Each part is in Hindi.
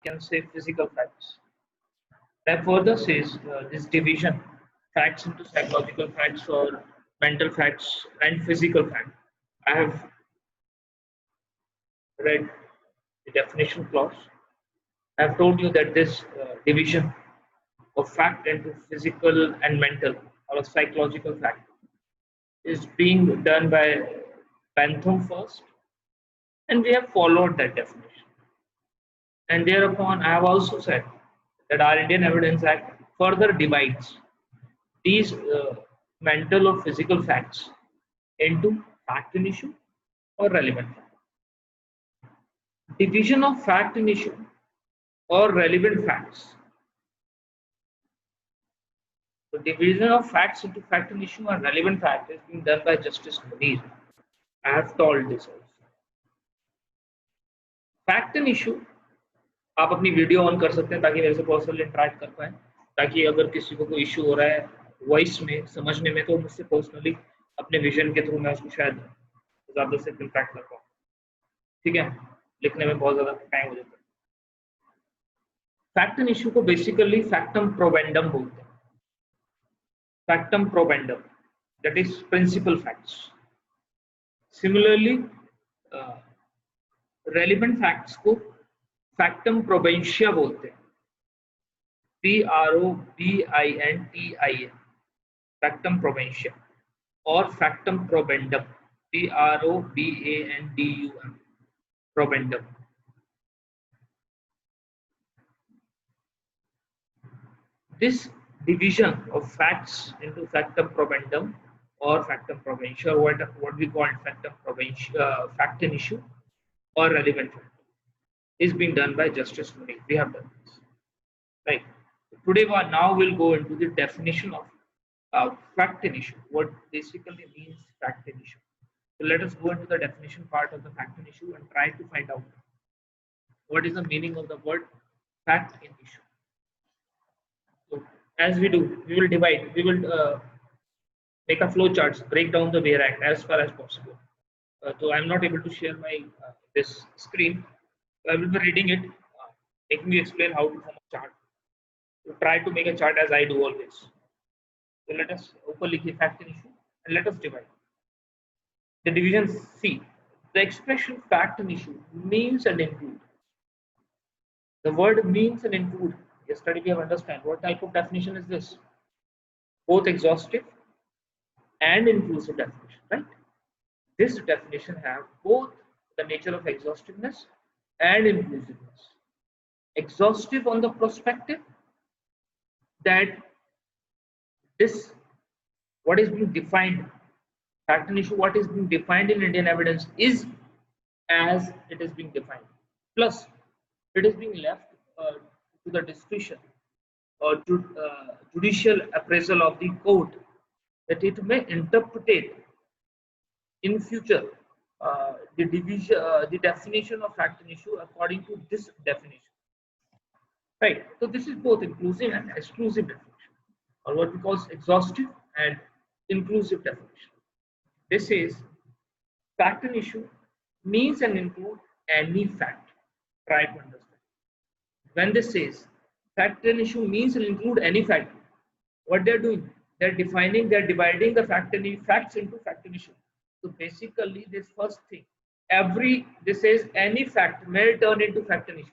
can say physical facts. That further says this division, facts into psychological facts or mental facts and physical facts. I have read the definition clause. I have told you that this division of fact into physical and mental or a psychological fact is being done by Bentham first, and we have followed that definition. And thereupon, I have also said that our Indian Evidence Act further divides these mental or physical facts into fact and issue or relevant fact. Division of fact and issue or relevant facts. The division of facts into fact and issue or relevant fact is being done by Justice Munir. I have told this also. Fact and issue, आप अपनी वीडियो ऑन कर सकते हैं ताकि मेरे से पर्सनली इंटरेक्ट कर पाए, ताकि अगर किसी को कोई इशू हो रहा है वॉइस में समझने में तो मुझसे पर्सनली अपने विजन के थ्रू मैं उसको शायद ज़्यादा से इंटरेक्ट कर पाऊँ. ठीक है, लिखने में बहुत ज़्यादा टाइम हो जाता है. फैक्ट एंड इशू को बेसिकली फैक्टम प्रोबेंडम बोलते हैं. Factum probandum, that is principal facts. Similarly relevant facts को फैक्टम प्रोबेंशिया बोलते हैं. PROBINTIA, फैक्टम प्रोबेंशिया, और फैक्टम प्रोबेंडम, PROBANDUM, प्रोबेंडम. This division of facts into factum probandum or factum probentia, or what we call factum probentia, fact and issue or relevant fact, is being done by Justice Munir. We have done this, right? Today, now we'll go into the definition of fact and issue. What basically means fact and issue. So let us go into the definition part of the fact and issue and try to find out what is the meaning of the word fact and issue. So as we do, we will divide, we will make a flow charts, break down the WARE Act as far as possible. So I'm not able to share my this screen. So I will be reading it, making you explain how to form a chart. So try to make a chart as I do always. So let us openly give fact and issue and let us divide. The division C. The expression fact and issue means and include. The word means and include. Yesterday we have understand what type of definition is this? Both exhaustive and inclusive definition, right? This definition have both the nature of exhaustiveness and inclusiveness. Exhaustive on the perspective that this, what is being defined, fact and issue, what is being defined in Indian evidence is as it is being defined. Plus, it is being left to the discretion or judicial appraisal of the court that it may interpret in future the definition of fact and issue according to this definition. Right. So this is both inclusive and exclusive definition, or what we call exhaustive and inclusive definition. This is fact and issue means and include any fact. Try to understand. When this says fact and issue means and include any fact, what they're doing, they're defining, they're dividing the fact and facts into fact and issue. So basically, this first thing, this says any fact may turn into fact and issue.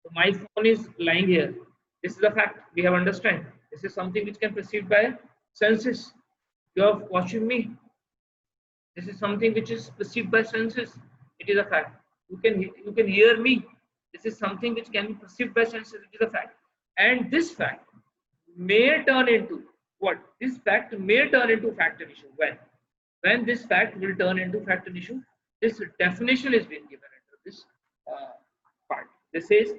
So my phone is lying here. This is a fact. We have understand. This is something which can perceived by senses. You are watching me. This is something which is perceived by senses. It is a fact. You can hear me. This is something which can be perceived by senses. It is a fact. And this fact may turn into what? This fact may turn into fact and issue. When this fact will turn into fact and issue, this definition is being given under this part. This is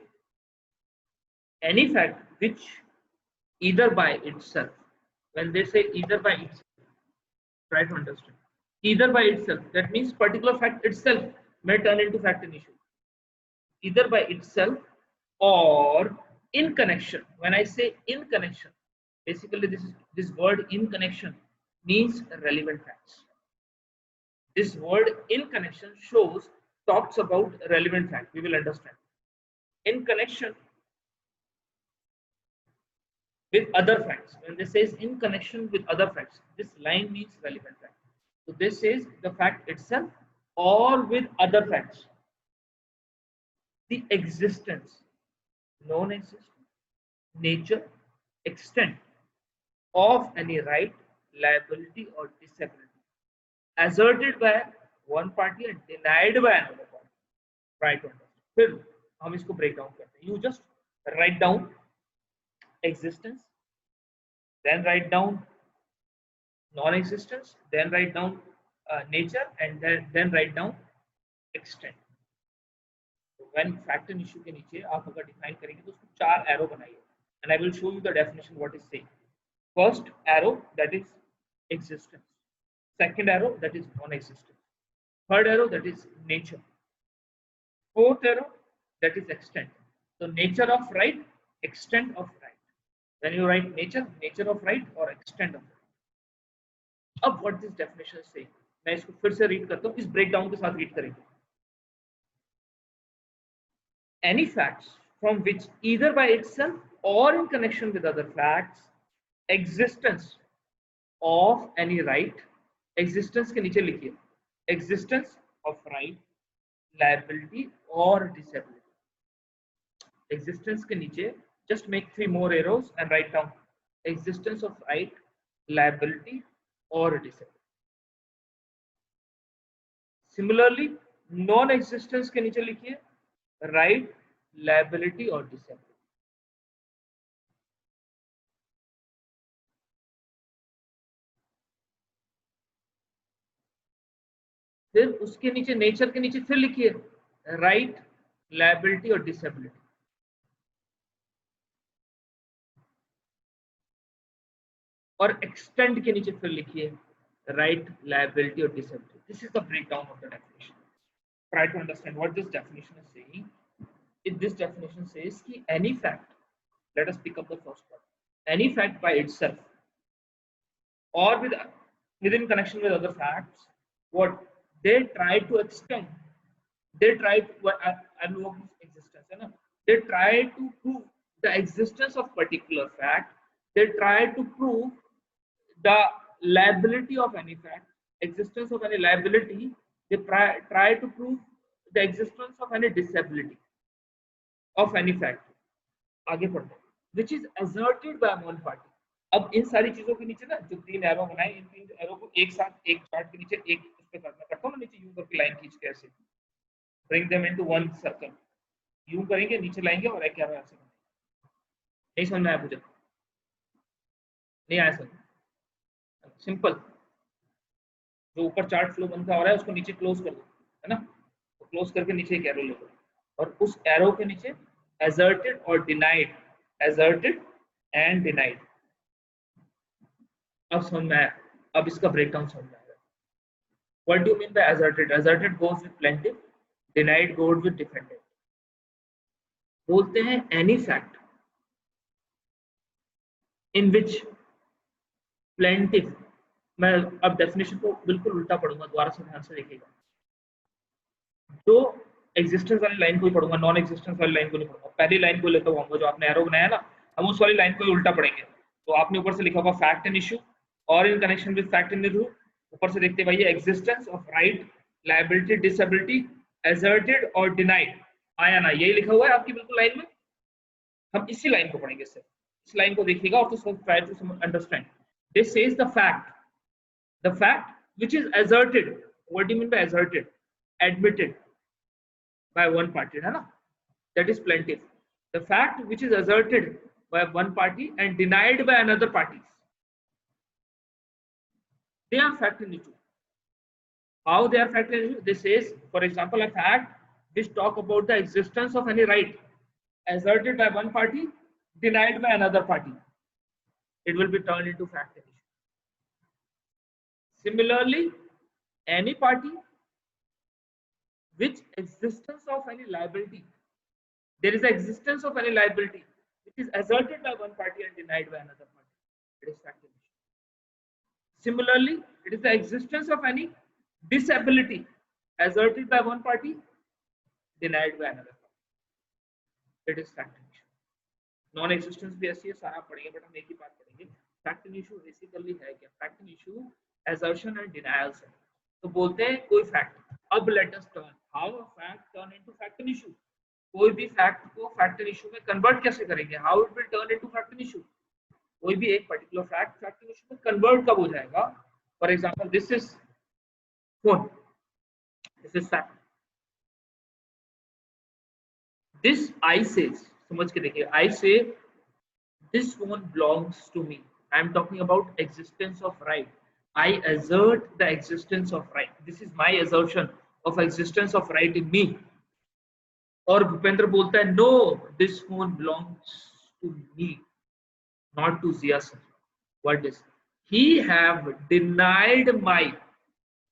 any fact which either by itself, when they say either by itself, try to understand. Either by itself, that means particular fact itself may turn into fact and issue. Either by itself or in connection. When I say in connection, basically this word in connection means relevant facts. This word in connection talks about relevant fact. We will understand. in connection with other facts. When this says in connection with other facts, this line means relevant fact. So this says the fact itself or with other facts. The existence, non-existence, nature, extent of any right, liability or disability asserted by one party and denied by another party. Try to understand. फिर हम इसको break down करते हैं. You just write down existence, then write down non-existence, then write down nature, and then write down extent. So when fact and issue के नीचे आप अगर define करेंगे तो उसको 4 arrow बनाइए, and I will show you the definition what is saying. First arrow, that is existence. Second arrow, that is non-existence. Third arrow, that is nature. Fourth arrow, that is extent. So nature of right, extent of right. When you write nature, nature of right or extent of right. अब what this definition is saying, मैं इसको फिर से read करता हूँ, इस breakdown के साथ read करेंगे. Any facts from which either by itself or in connection with other facts, existence of any right, existence के नीचे लिखिए, existence of right, liability or disability. Existence के नीचे just make 3 more arrows and write down existence of right, liability or disability. Similarly, non-existence के नीचे लिखिए right, liability or disability. फिर उसके नीचे नेचर के नीचे फिर लिखिए राइट, लायबिलिटी और डिसेबिलिटी. और एक्सटेंड के नीचे फिर लिखिए राइट, लायबिलिटी और disability. This is the breakdown of the definition. Try to understand what this definition is saying. If this definition says कि any fact, let us pick up the first part. Any fact by itself or within connection with other facts, what they try to extend, they try to existence, है ना? They try to prove the existence of particular fact. They try to prove the liability of any fact, existence of any liability. They try to prove the existence of any disability of any fact. आगे पढ़ते हैं, which is asserted by one party. अब इन सारी चीजों के नीचे ना जो 3 एरो बनाए, इन 3 एरो को एक साथ एक चार्ट के नीचे एक उस पे करता हूँ ना, नीचे यूं करके लाइन खींच के ऐसे bring them into one circle. यूं करेंगे, नीचे लाएंगे और एक एरो ऐसे. नहीं समझ में आया मुझे? नहीं आया समझ? सिंपल. जो ऊपर चार्ट फ्लो बनता हो रहा है उसको नीचे क्लोज कर दो, है ना? तो क्लोज करके नीचे एक एरो ले लो और उस एरो के नीचे asserted और denied, asserted and denied. अब समझ में आया? अब इसका ब्रेकडाउन समझ में आएगा. What do you mean by asserted? Asserted goes with plaintiff, denied goes with defendant. बोलते हैं any fact in which plaintiff, मैं अब डेफिनेशन को बिल्कुल उल्टा पढ़ूंगा, दोबारा से ध्यान से देखिएगा. जो एग्जिस्टेंस वाली लाइन को ही पढ़ूंगा, नॉन एग्जिस्टेंस वाली लाइन को नहीं पढ़ूंगा. पहली लाइन को लेता हूँ, जो आपने एरो बनाया ना, हम उस वाली लाइन को ही उल्टा पढ़ेंगे. तो आपने ऊपर से लिखा होगा फैक्ट एंड इशू और in connection with fact and issue. ऊपर से देखते भाई existence of right, liability, disability, asserted और denied. आया ना? यही लिखा हुआ है आपकी बिल्कुल लाइन में. हम इसी लाइन को पढ़ेंगे सिर्फ. इस लाइन को देखिएगा और तो try to understand. This says the fact which is asserted. What do you mean by asserted? Admitted by one party, है ना? That is plaintiff. The fact which is asserted by one party and denied by another party, they are fact in issue. How they are fact in issue? This is, for example, a fact which talk about the existence of any right asserted by one party, denied by another party. It will be turned into fact in issue. Similarly, any party which existence of any liability, there is the existence of any liability which is asserted by one party and denied by another party. It is fact in issue. Similarly, it is the existence of any disability asserted by one party, denied by another party. It is fact issue. Non existence भी ऐसी है, सारा पढ़ेंगे बट हम एक ही बात पढ़ेंगे। फैक्ट इशू बेसिकली है क्या? Fact issue assertion and denials है। तो बोलते हैं कोई फैक्ट, अब let us turn how a fact turn into fact and issue. कोई भी फैक्ट को फैक्ट एंड इशू में कन्वर्ट कैसे करेंगे? How it will turn into fact and issue. कोई भी एक particular fact fact and issue में कन्वर्ट कब हो जाएगा? For example this is phone, this is fact, this I says, समझ के देखिए, आई से this phone belongs to me. I am talking about existence of right. I assert the existence of right. This is my assertion of existence of right in me. और भूपेंद्र बोलता है no, this phone belongs to me, not to Zia sir. What is? He have denied my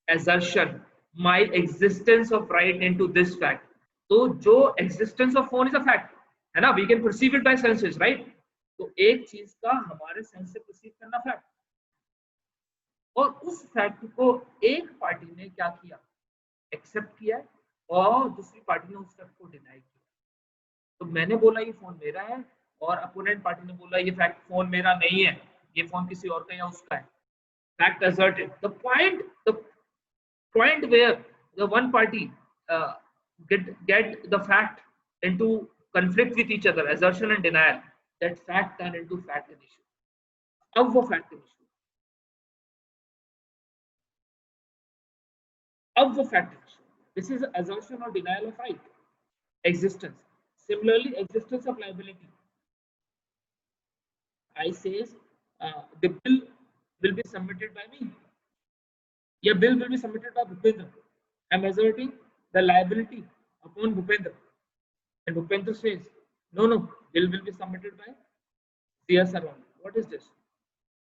assertion, my existence of right into this fact. तो जो existence of phone is a fact, है ना? We can perceive it by senses, right? तो एक चीज का हमारे सेंस से परसीव करना फैक्ट, और उस फैक्ट को एक पार्टी ने क्या किया? एक्सेप्ट किया है, और दूसरी पार्टी ने उस फैक्ट को डिनाई किया। तो मैंने बोला ये फोन मेरा है, और अपोनेंट पार्टी ने बोला ये फैक्ट फोन मेरा नहीं है, ये फोन किसी और का या उसका है। Fact asserted. The point where the one party get the fact into conflict with each other, assertion and denial, that fact turn into fact and issue. अब वो fact and issue, अब वो fact and issue. This is assertion or denial of right, existence. Similarly, existence of liability. I says the bill will be submitted by me. Yeah, bill will be submitted by Bhupendra. I am asserting the liability upon Bhupendra, and Bhupendra says, no, bill will be submitted by CSR only. What is this?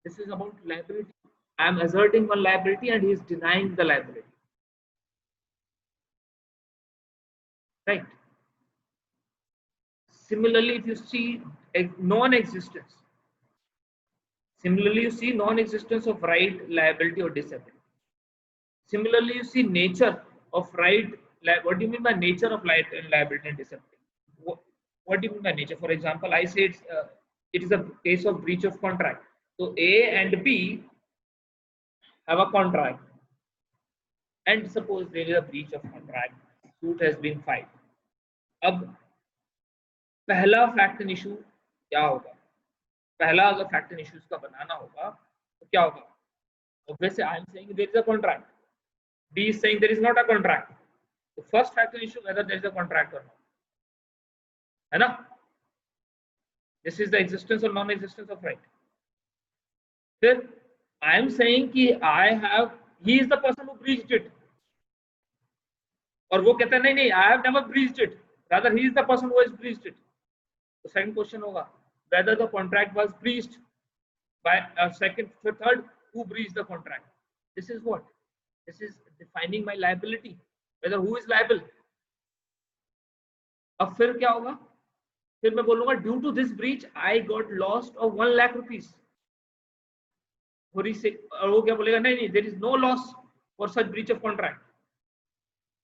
This is about liability. I am asserting one liability and he is denying the liability. Right? Similarly, if you see non-existence, similarly you see non-existence of right, liability or disability. Similarly, you see nature of right. What do you mean by nature of right and liability and disability? What do you mean by nature? For example, I say it is a case of breach of contract. So A and B have a contract, and suppose there is a breach of contract, suit has been filed. अब पहला फैक्ट एंड इशू क्या होगा? पहला अगर फैक्ट एंड इशूज का बनाना होगा तो क्या होगा? Obviously, I am saying there is a contract. B is saying there is not a contract. The first fact and issue whether there is a contract or not, है ना? This is the existence or non-existence of right. फिर I am saying कि he is the person who breached it, और वो कहता है नहीं, I have never breached it, rather he is the person who has breached it. The second question होगा whether the contract was breached by second, third, who breached the contract. This is what? This is defining my liability, whether who is liable. अब फिर क्या होगा? फिर मैं बोलूंगा due to this breach I got lost of 1 lakh rupees. और वो क्या बोलेगा? नहीं, there is no loss for such breach of contract.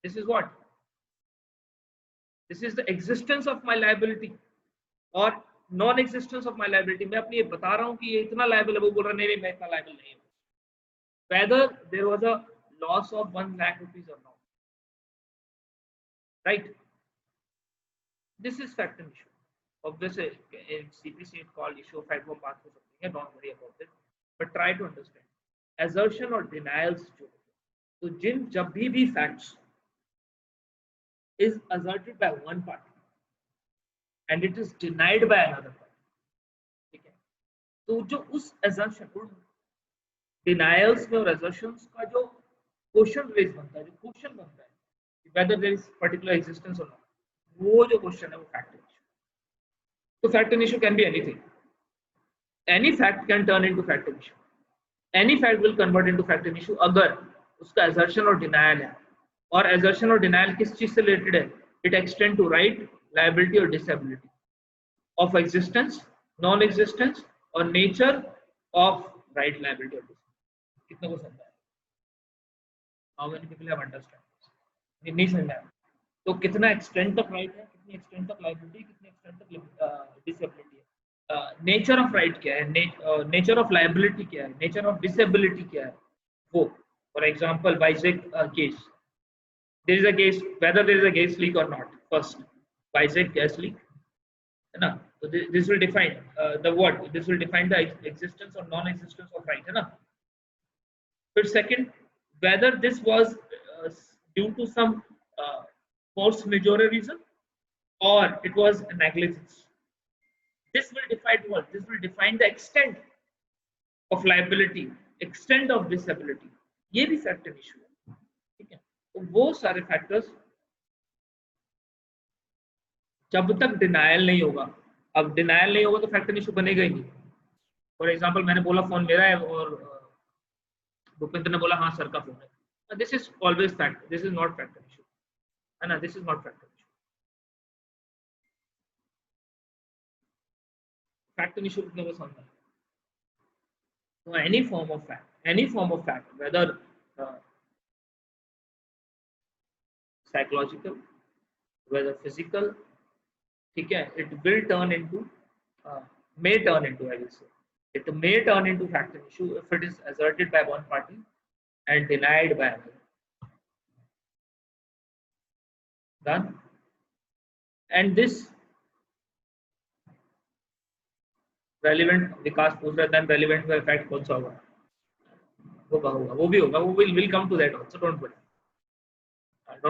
This is what? This is the existence of my liability और non existence of my liability. मैं अपनी ये बता रहा हूँ कि ये इतना लायबल है, वो बोल रहा नहीं, मैं इतना लायबल नहीं हूँ। Whether there was a loss of 1 lakh rupees or not, right? This is fact and issue. Obviously, in CPC it's called issue of fact, वो बात हो सकती है, don't worry about it, but try to understand. Assertion और denials जो, तो जब भी facts is asserted by one party and it is denied by another party, ठीक है? तो जो उस assertion, डिनायल्स में और assertions का जो क्वेश्चन रेज बनता है, जो क्वेश्चन बनता है whether there is particular existence or not, वो जो क्वेश्चन है वो फैक्ट एंड इशू। तो fact and issue can be anything, any fact can turn into fact and issue, any fact will convert into fact and issue अगर उसका assertion और डिनायल है। और assertion और डिनायल किस चीज से रिलेटेड है? It extend to right, liability और disability of existence, non existence और नेचर ऑफ राइट, लायबिलिटी और डिसेबिलिटी। कितने को समझा है? How many people have understand? नहीं समझा? तो कितना एक्सटेंट तक राइट है, कितनी एक्सटेंट तक लाइबिलिटी, कितनी एक्सटेंट तक डिसेबिलिटी है, नेचर ऑफ राइट क्या है, नेचर ऑफ लाइबिलिटी क्या है, नेचर ऑफ डिसेबिलिटी क्या है, वो for example bisect case, there is a gas, whether there is a gas leak or not, first bisect gas leak है ना, तो this will define the what, this will define the existence or non existence of right, है ना. But second, whether this was due to some force majeure reason or it was negligence, this will define what, this will define the extent of liability, extent of disability, ये भी फैक्टर इशू है, ठीक है. तो वो सारे फैक्टर्स जब तक डिनायल नहीं होगा, अब डिनायल नहीं होगा तो फैक्टर इशू बनेगा ही नहीं. फॉर एग्जांपल मैंने बोला फोन मेरा है और भूपेंद्र ने बोला हाँ सर का फोन है, this is always fact, this is not factor issue, है ना, this is not factor issue. Factor issue कितने को समझना है. So any form of fact, whether psychological, whether physical, ठीक है, it will turn into, may turn into, I will say, it may turn into fact issue if it is asserted by one party and denied by another. Done. And this relevant, विकास पूछ रहा है, relevant का effect कौन सा होगा, वो भी होगा, वो will come to that also, don't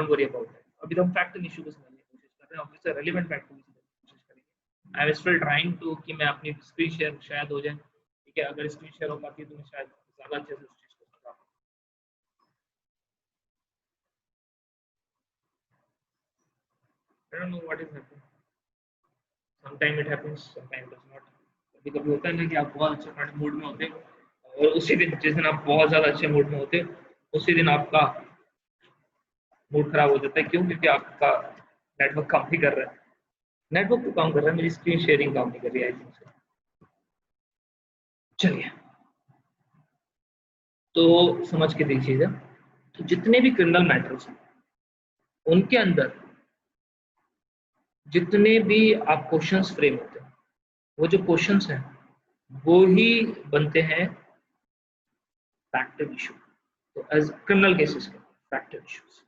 worry about that. अभी तो हम fact and issue को समझने की कोशिश कर रहे हैं, obviously relevant fact को भी समझने की कोशिश करेंगे. I am still trying to कि मैं अपनी स्क्रीन शेयर शायद हो जाए, ठीक है, अगर स्क्रीन शेयर हो पाती है तो मैं शायद ज़्यादा अच्छे से उस चीज़ को समझा पाऊँ. I don't know what is happening. Sometimes it happens, sometimes it does not. कभी-कभी होता है ना कि आप बहुत अच्छे मूड में होते हो और उसी दिन, जिस दिन आप बहुत ज़्यादा अच्छे मूड में होते हो, उसी दिन आपका मूड खराब हो जाता है. क्यों? क्योंकि आपका नेटवर्क काम नहीं कर रहा है. नेटवर्क तो काम कर रहा है, मेरी स्क्रीन शेयरिंग काम नहीं कर रही है, आई थिंक सो. चलिए, तो समझ के देखिएगा, तो जितने भी क्रिमिनल मैटर्स हैं उनके अंदर जितने भी आप क्वेश्चंस फ्रेम होते हैं, वो जो क्वेश्चंस हैं वो ही बनते हैं फैक्टर इशू. तो एज क्रिमिनल केसेस के factor issues.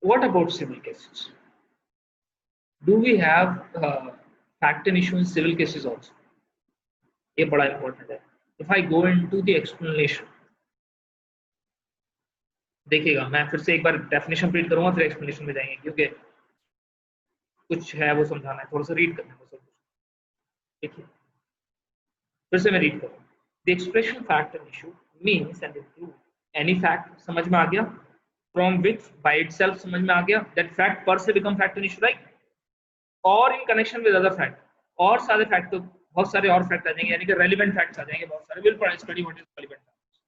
What about civil cases? Do we have fact and issue in civil cases also? ये बड़ा important है. If I go into the explanation, देखिएगा, मैं फिर से एक बार डेफिनेशन रीड करूंगा, फिर एक्सप्लेनेशन में जाएंगे, क्योंकि कुछ है वो समझाना है, थोड़ा सा रीड करना है सब कुछ. देखिए, फिर से मैं रीड करूँ. The expression fact and issue means and include any fact, समझ में आ गया, from which by itself समझ में आ गया, that fact per se become fact and issue, right? और in connection with other fact, और सारे फैक्ट, तो बहुत सारे और फैक्ट आ जाएंगे, यानी कि रेलिवेंट फैक्ट्स आ जाएंगे बहुत सारे. Will study what is relevant facts.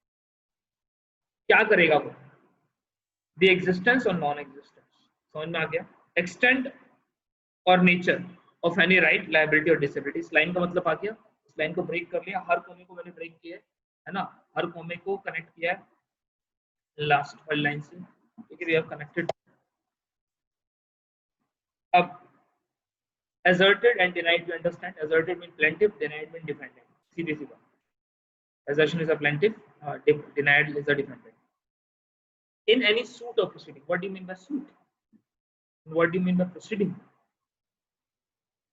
क्या करेगा वो? द एग्जिस्टेंस और नॉन एग्जिस्टेंस, समझ में आ गया. एक्सटेंट और nature of any right, liability और डिसेबिलिटी. इस लाइन का मतलब आ गया. इस लाइन को ब्रेक कर लिया, हर कोमे को मैंने ब्रेक किया है ना, हर कोमे को कनेक्ट किया है लास्ट वाली लाइन से, क्योंकि वी हैव कनेक्टेड. अब asserted and denied, you understand, asserted means plaintiff, denied means defendant. सीधी सी बात. Assertion is a plaintiff, denied is a defendant. In any suit or proceeding, what do you mean by suit? What do you mean by proceeding?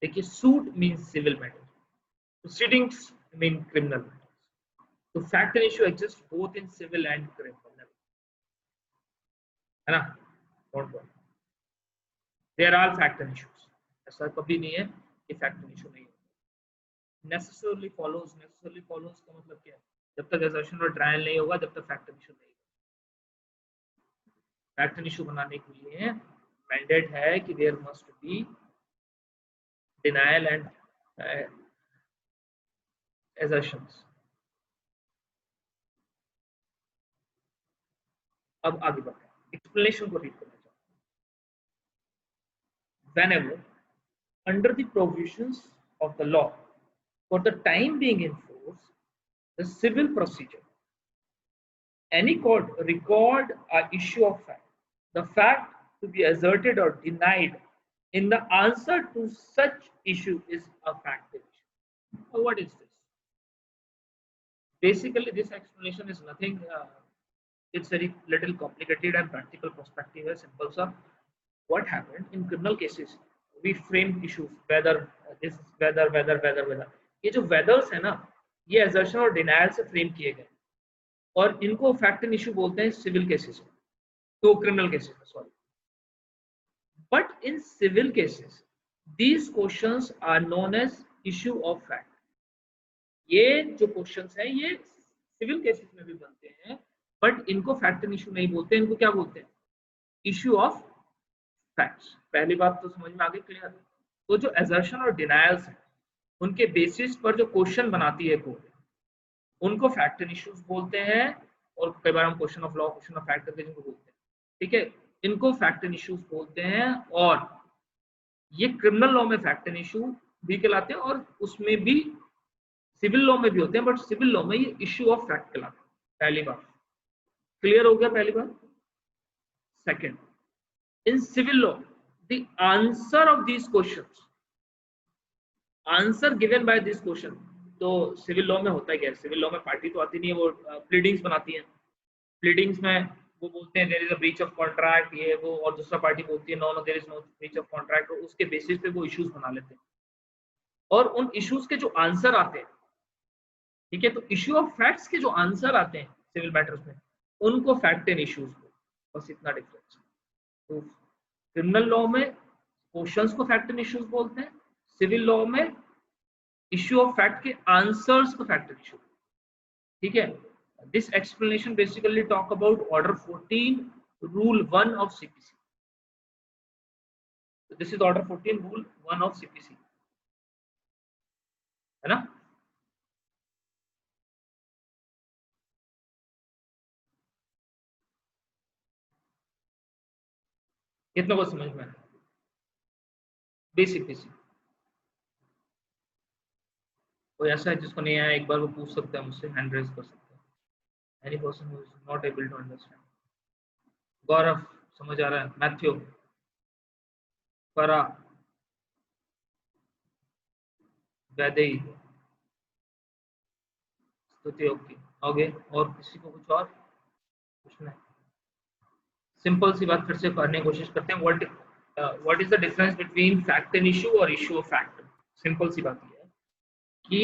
देखिए, suit means civil matter, proceedings mean criminal matters. So fact and issue exist both in civil and criminal, है ना? Don't worry. There are fact and issues. ऐसा कभी नहीं है कि फैक्ट एंड इशू नहीं है. नेसेसरली फॉलोज का मतलब क्या है? जब तक असर्शन और ट्रायल नहीं होगा, जब तक फैक्ट एंड इशू नहीं होगा. फैक्ट एंड इशू बनाने के लिए मैंडेट है कि there must be denial and assertions. अब आगे बढ़ते हैं, एक्सप्लेनेशन को रीड करना चाहता हूं. Whenever under the provisions of the law for the time being in force, the civil procedure, any court record a issue of fact The fact to be asserted or denied in the answer to such issue is a fact issue. So what is this? Basically, this explanation is nothing. It's very little complicated and practical perspective is simple. So, what happened in criminal cases? We frame issues whether this whether ये जो weathers है ना, ये assertion और denial से frame किए गए और इनको fact and issue बोलते हैं civil cases में, तो criminal cases में sorry. But in civil cases, these questions are known as issue of fact. ये जो क्वेश्चंस हैं ये सिविल केसेस में भी बनते हैं, बट इनको फैक्ट एंड इशू नहीं बोलते, इनको क्या बोलते हैं? Issue of facts. पहली बात तो समझ में आ गई, क्लियर? तो जो असर्शन और डिनायल्स हैं उनके बेसिस पर जो क्वेश्चन बनाती है कोर्ट, उनको फैक्ट एंड इश्यूज बोलते हैं. और कई बार हम question of law, question of fact करके जिनको बोलते हैं, ठीक है, इनको फैक्ट एंड इश्यूज बोलते हैं. और ये क्रिमिनल लॉ में फैक्ट एंड इशू भी कहलाते हैं और उसमें भी सिविल लॉ में भी होते हैं, बट सिविल लॉ में ये इश्यू ऑफ फैक्ट कहलाते हैं. पहली बात क्लियर हो गया? पहली बात. Second, in civil law the answer of these questions, answer given by this question. तो सिविल लॉ में होता है क्या? सिविल लॉ में पार्टी तो आती नहीं है, वो प्लीडिंग्स बनाती है. प्लीडिंग्स में वो बोलते हैं there is a breach of contract, ये वो, और दूसरा पार्टी बोलती है no no there is no breach of contract. उसके बेसिस पे वो इश्यूज बना लेते हैं और उन इश्यूज के जो आंसर आते हैं, ठीक है, तो इश्यू ऑफ फैक्ट्स के जो आंसर आते हैं सिविल मैटर्स में, उनको फैक्ट एंड इश्यूज को, बस इतना डिफरेंस. तो क्रिमिनल लॉ में क्वेश्चंस को फैक्ट एंड इश्यूज बोलते हैं, सिविल लॉ में इश्यू ऑफ फैक्ट के आंसर्स को फैक्ट एंड इश्यू. ठीक है. This explanation basically talk about order 14 rule 1 of CPC. This is order 14 rule 1 of CPC, है ना? कितना को समझ में? Basic basic. कोई ऐसा है जिसको नहीं आया, एक बार वो पूछ सकता है मुझसे, हैंड रेज कर सकता है. Any person who is not able to understand. Gaurav समझ आ रहा है? मैथ्यू, फरा, वैदेही, स्तुति, ओके ओके. और किसी को कुछ और पूछना है? सिंपल सी बात फिर से करने की कोशिश करते हैं. What is the difference between fact and issue और इशू ऑफ फैक्ट? सिंपल सी बात ये है कि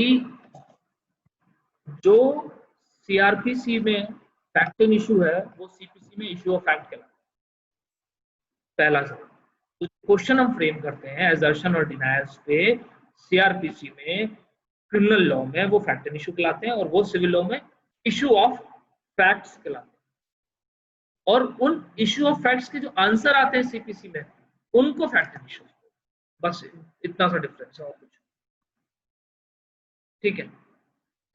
जो सीआरपीसी में फैक्ट एंड इशू है वो सीपीसी में इशू ऑफ फैक्ट कहलाता है. पहला सवाल, तो क्वेश्चन हम फ्रेम करते हैं असर्शन और डिनायल्स पे, सीआरपीसी में, क्रिमिनल लॉ में वो फैक्ट एंड इशू कहलाते हैं और वो सिविल लॉ में इशू ऑफ फैक्ट्स कहलाते हैं. और उन इशू ऑफ फैक्ट्स के जो आंसर आते हैं सीपीसी में, उनको फैक्ट एंड इशू. बस इतना सा डिफरेंस है और कुछ. ठीक है.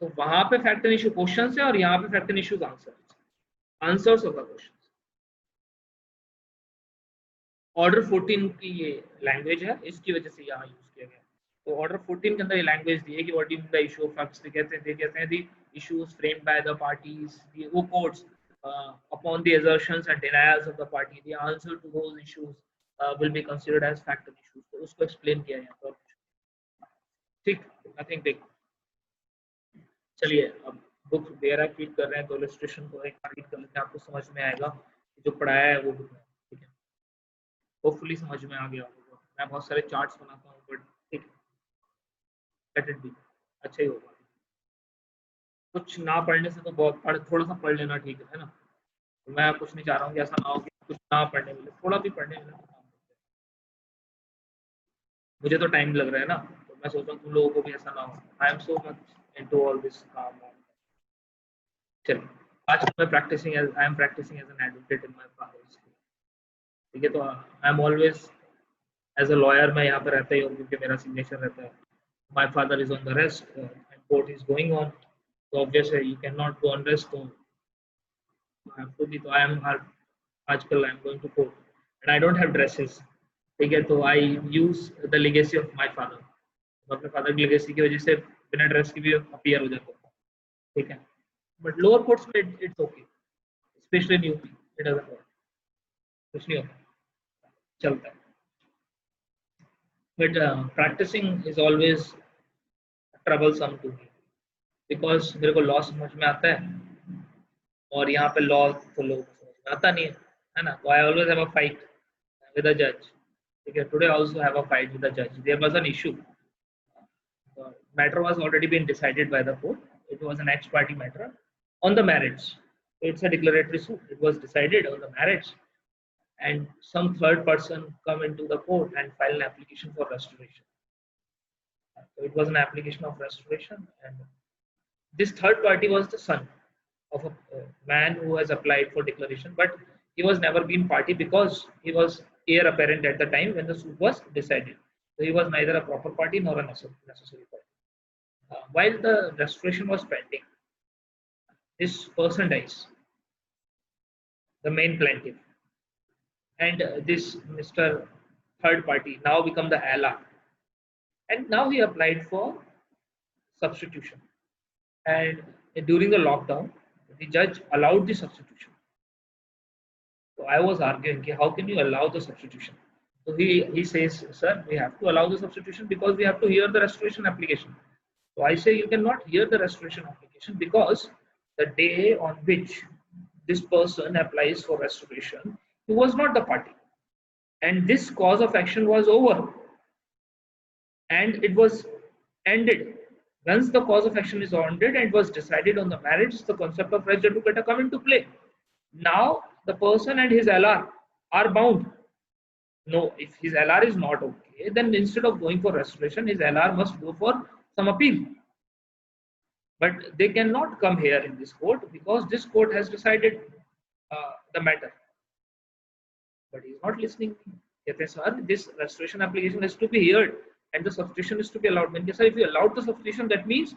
तो वहां पे फैक्ट एंड इशू क्वेश्चन है और यहाँ पे fact and issues answers of the question. Order 14 की ये लैंग्वेज है, इसकी वजह से यहाँ यूज किया गया. तो ऑर्डर 14 के अंदर ये लैंग्वेज दी है कि what is the issue of facts. कहते हैं the issues framed by the parties, वो courts upon the assertions and denials of the party, the answer to those issues will be considered as fact and issues. तो उसको एक्सप्लेन किया यहाँ पर. ठीक, नथिंग बिग. चलिए अब बुक दे रहा है, क्लिक कर रहे हैं तो इलस्ट्रेशन को एक बार रीड कर लेते हैं, आपको समझ में आएगा जो पढ़ाया है वो बुक में. ठीक है, होपफुली समझ में आ गया होगा. मैं बहुत सारे चार्ट्स बनाता हूँ बट ठीक है, लेट इट बी, अच्छा ही होगा. कुछ ना पढ़ने से तो बहुत थोड़ा सा पढ़ लेना ठीक है ना. तो मैं कुछ नहीं चाह रहा हूँ कि ऐसा ना हो कि कुछ ना पढ़ने मिले, थोड़ा भी पढ़ने मिले. मुझे तो टाइम लग रहा है ना, तो मैं सोच रहा हूँ तुम लोगों को भी ऐसा ना हो. I am so much into all this काम. चलिए, आज मैं practising as I am practising as an advocate in my father's. ठीक है, तो I am always as a lawyer मैं यहाँ पर रहता ही हूँ क्योंकि मेरा सिग्नेचर रहता है. My father is on the rest and court is going on, तो obviously you can not go on rest. तो I have to be, तो I am आजकल I am going to court and I don't have dresses. ठीक है, तो I use the legacy of my father. तो अपने फादर की लेगेसी की वजह से बिना ड्रेस के भी अपीयर हो जाता है. ठीक है, बट लोअर कोर्ट्स में it's okay, specially knew it doesn't work. कुछ नहीं होता, चलता है. But practicing is always troublesome to me because मेरे को लॉ समझ में आता है और यहाँ पे लॉ तो लोगों को समझ में आता नहीं है ना. तो I always have a fight with a judge. Okay, today I also have a fight with the judge. There was an issue. The matter was already been decided by the court. It was an ex-party matter on the marriage. It's a declaratory suit. It was decided on the marriage, and some third person come into the court and file an application for restoration. So it was an application of restoration, and this third party was the son of a man who has applied for declaration, but he was never been party because he was heir apparent at the time when the suit was decided. So he was neither a proper party nor a necessary party. While the restoration was pending, this person dies, the main plaintiff, and this Mr. Third party now become the ally, and now he applied for substitution. And during the lockdown, the judge allowed the substitution. So I was arguing, how can you allow the substitution? So he says, sir, we have to allow the substitution because we have to hear the restoration application. So I say you cannot hear the restoration application because the day on which this person applies for restoration, he was not the party. And this cause of action was over. And it was ended. Once the cause of action is ended and it was decided on the marriage, the concept of res judicata come into play. Now the person and his LR are bound. No, if his LR is not okay, then instead of going for restoration, his LR must go for some appeal. But they cannot come here in this court because this court has decided the matter. But he is not listening. Sir, this restoration application is to be heard and the substitution is to be allowed. When if you allowed the substitution, that means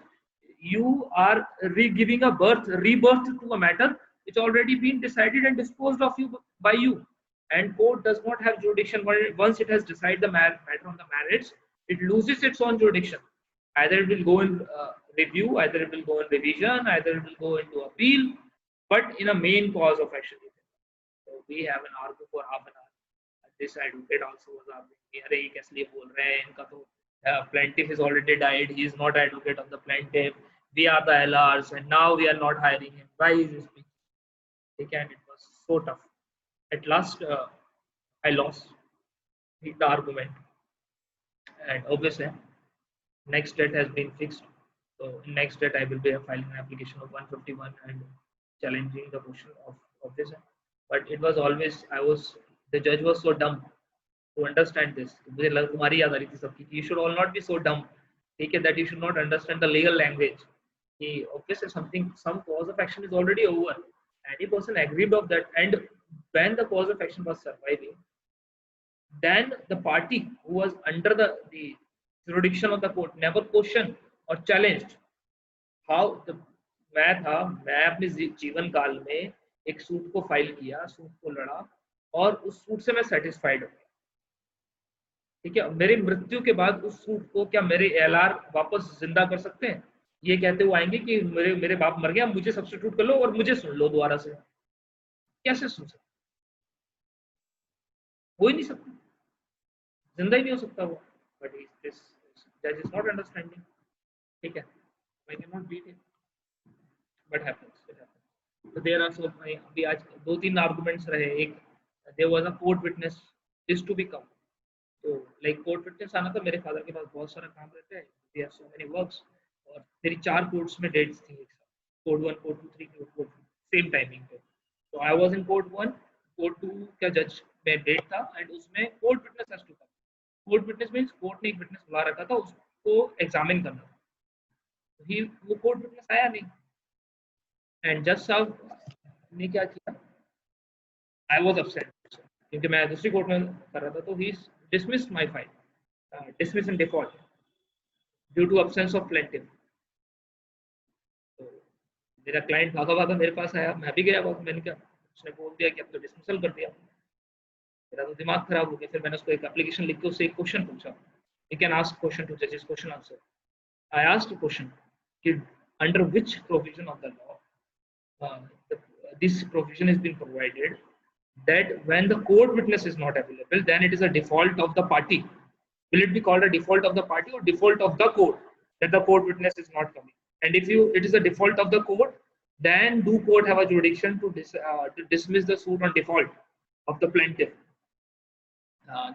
you are giving a rebirth to a matter which already been decided and disposed of by you. And court does not have jurisdiction. Once it has decided the matter on the marriage, it loses its own jurisdiction. Either it will go in review, either it will go in revision, either it will go into appeal, but in a main cause of action. So we have an argue for half an hour. This advocate also was arguing, अरे ये कैसे लिए बोल रहे हैं, इनका तो plaintiff is already died, he is not advocate of the plaintiff, we are the LRs and now we are not hiring him, why is this being? And it was so tough. At last I lost the argument, and obviously next date has been fixed. So in next date I will be filing an application of 151 and challenging the motion of this. But it was always, the judge was so dumb to understand this. You should all not be so dumb. Take it that you should not understand the legal language. Obviously some cause of action is already over. Any person aggrieved of that, and when the cause of action was surviving, then the party who was under the jurisdiction of the court never questioned or challenged how the मैं अपने जीवन काल में एक सूट को फाइल किया, सूट को लड़ा और उस सूट से मैं सेटिस्फाइड हूँ. ठीक है, मेरी मृत्यु के बाद उस सूट को क्या मेरे एलआर वापस जिंदा कर सकते हैं? ये कहते हुए आएंगे कि मेरे बाप मर गया, मुझे सब्स्टिट्यूट कर लो और मुझे सुन लो दोबारा से. कैसे सुन सकते? हो ही नहीं सकता, जिंदा ही नहीं हो सकता वो. बट दिस जज इज नॉट अंडरस्टैंडिंग. ठीक है, I cannot beat it. What happens? It happens. So there are so many. अभी आज 2-3 arguments रहे. एक, there was a court witness is to become. तो like court witness आना था. मेरे father के पास बहुत सारा काम रहता है. We have so many works. और मेरी 4 courts में dates थी एक साथ. Court 1, Court 2, 3, Court 4, same timing पे. So I was in Court 1, Court 2 का judge में date था and उसमें court witness has to come. Court witness means court ने एक witness बुला रखा था, उसको examine करना. वो कोर्ट विटनेस आया नहीं, एंड जज साहब ने क्या किया, आई वाज अपसेट क्योंकि मैं दूसरी कोर्ट में कर रहा था. तो he dismissed my file, dismiss in default due to absence of plaintiff. तो मेरा क्लाइंट भागा भागा मेरे पास आया, मैं भी गया. मैंने क्या, उसने बोल दिया कि अब तो डिसमिसल कर दिया. मेरा तो दिमाग खराब हो गया. फिर मैंने उसको एक एप्लीकेशन लिख के उससे एक क्वेश्चन पूछा. You can ask question to जजेस, question answer. I asked a question, under which provision of the law this provision has been provided that when the court witness is not available, then it is a default of the party. Will it be called a default of the party or default of the court that the court witness is not coming? And if it is a default of the court, then do court have a jurisdiction to dismiss the suit on default of the plaintiff?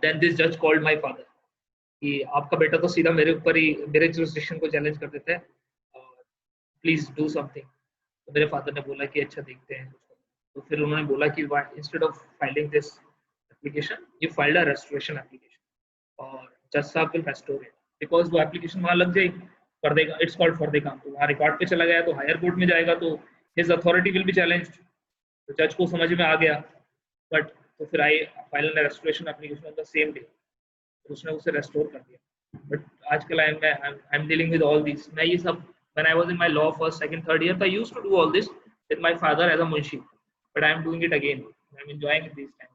Then this judge called my father कि आपका बेटा तो सीधा मेरे ऊपर ही मेरे jurisdiction को challenge कर देता है, प्लीज डू समथिंग। तो मेरे फादर ने बोला कि अच्छा देखते हैं। तो फिर उन्होंने बोला कि instead of filing this application you filed a restoration application और जज साहब विल रेस्टोर इट, बिकॉज वो एप्लीकेशन वहां लग जाएगी, कर देगा, इट्स कॉल्ड फॉर द काम, तो वहां रिकॉर्ड पे चला गया तो हायर कोर्ट में जाएगा तो his authority will be challenged. तो जज को समझ में आ गया, बट तो फिर I file an restoration application on the same day, तो उसने उसे रेस्टोर कर दिया। बट आजकल I am dealing with all this, मैं ये सब when I was in my law first, second, third year, I used to do all this with my father as a munshi, but I am doing it again. I'm enjoying it these times.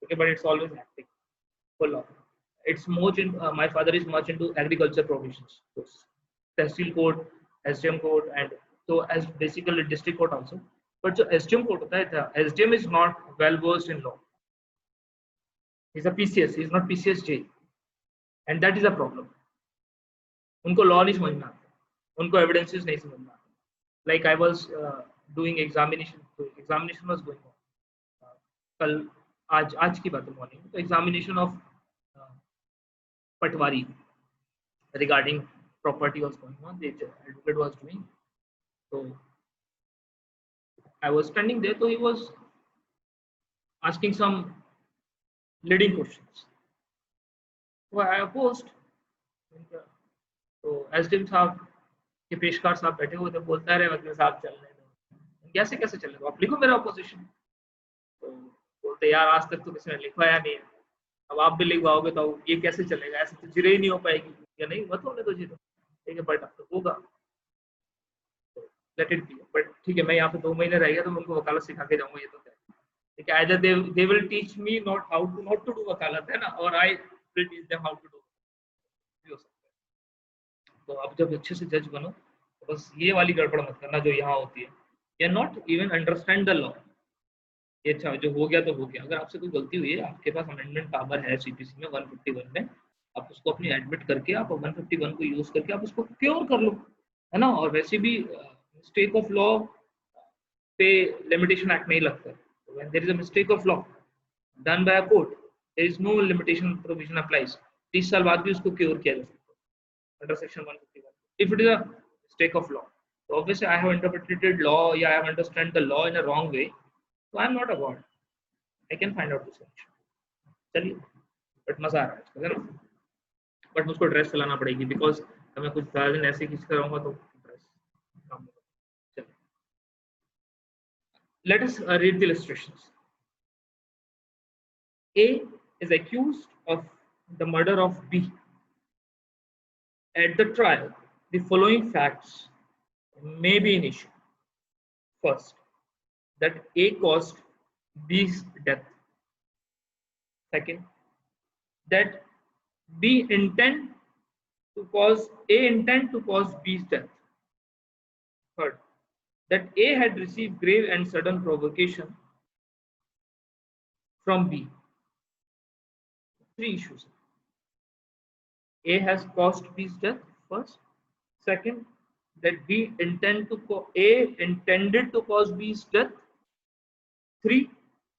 Okay, but it's always hectic for law. It's much in, my father is much into agriculture provisions, so tehsil code, SDM code, and so as basically district court also. But so SDM code hota hai, SDM is not well versed in law. He's a PCS, he's not PCSJ, and that is a problem. उनको law नहीं समझना, उनको एविडेंसेस नहीं समझना। Like I was doing examination was going on कल, आज की बात है मॉर्निंग, तो examination of patwari regarding property was going on, the advocate was doing, तो आई वाज स्टैंडिंग देयर, तो he was asking some leading questions, तो आई अपोज्ड। तो एसडीएम साहब के पेशकार साहब बैठे हुए थे, बोलता रहे वकील साहब चलने दो, कैसे चलने दो, आप लिखो मेरा अपोजिशन। तो बोलते यार आज तक तो किसी ने लिखवाया नहीं है, अब आप भी लिखवाओगे तो ये कैसे चलेगा, ऐसे तो जिरे ही नहीं हो पाएगी, या नहीं मत होने दो जीरो, ठीक है, बट अब तो होगा, लेट इट बी। बट ठीक है, मैं यहाँ पे 2 महीने रह गया तो मैं उनको वकालत सिखा के जाऊंगा, ये तो ठीक है, either they will teach me not to do वकालत, है ना, और I will teach them how to do. तो आप जब अच्छे से जज बनो तो बस ये वाली गड़बड़ मत करना जो यहाँ होती है, या not even understand the law. ये अच्छा जो हो गया तो हो गया, अगर आपसे कोई गलती हुई है, आपके पास अमेंडमेंट पावर है सीपीसी में 151 में, आप उसको अपनी एडमिट करके आप 151 को यूज करके आप उसको क्योर कर लो, है ना। और वैसे भी मिस्टेक ऑफ लॉ पे लिमिटेशन एक्ट नहीं लगता, when there is a mistake of law done by a court, there is no limitation provision applies, 30 साल बाद भी उसको क्योर किया जा सकता है under section 151 if it is a mistake of law. So obviously I have interpreted law, yeah, I have understand the law in a wrong way, so I am not a god, I can find out the solution। चलिए, बट मजा आ रहा है आजकल, है ना, बट मुझको ड्रेस चलाना पड़ेगी, बिकॉज मैं कुछ 10 दिन ऐसे खींच कर रहूंगा तो ड्रेस काम होगा। चलिए, let us read the illustrations। A is accused of the murder of B। At the trial, the following facts may be in issue. First, that A caused B's death. Second, that A intend to cause B's death. Third, that A had received grave and sudden provocation from B. 3 issues. A has caused B's death first. Second, that A intended to cause B's death. 3,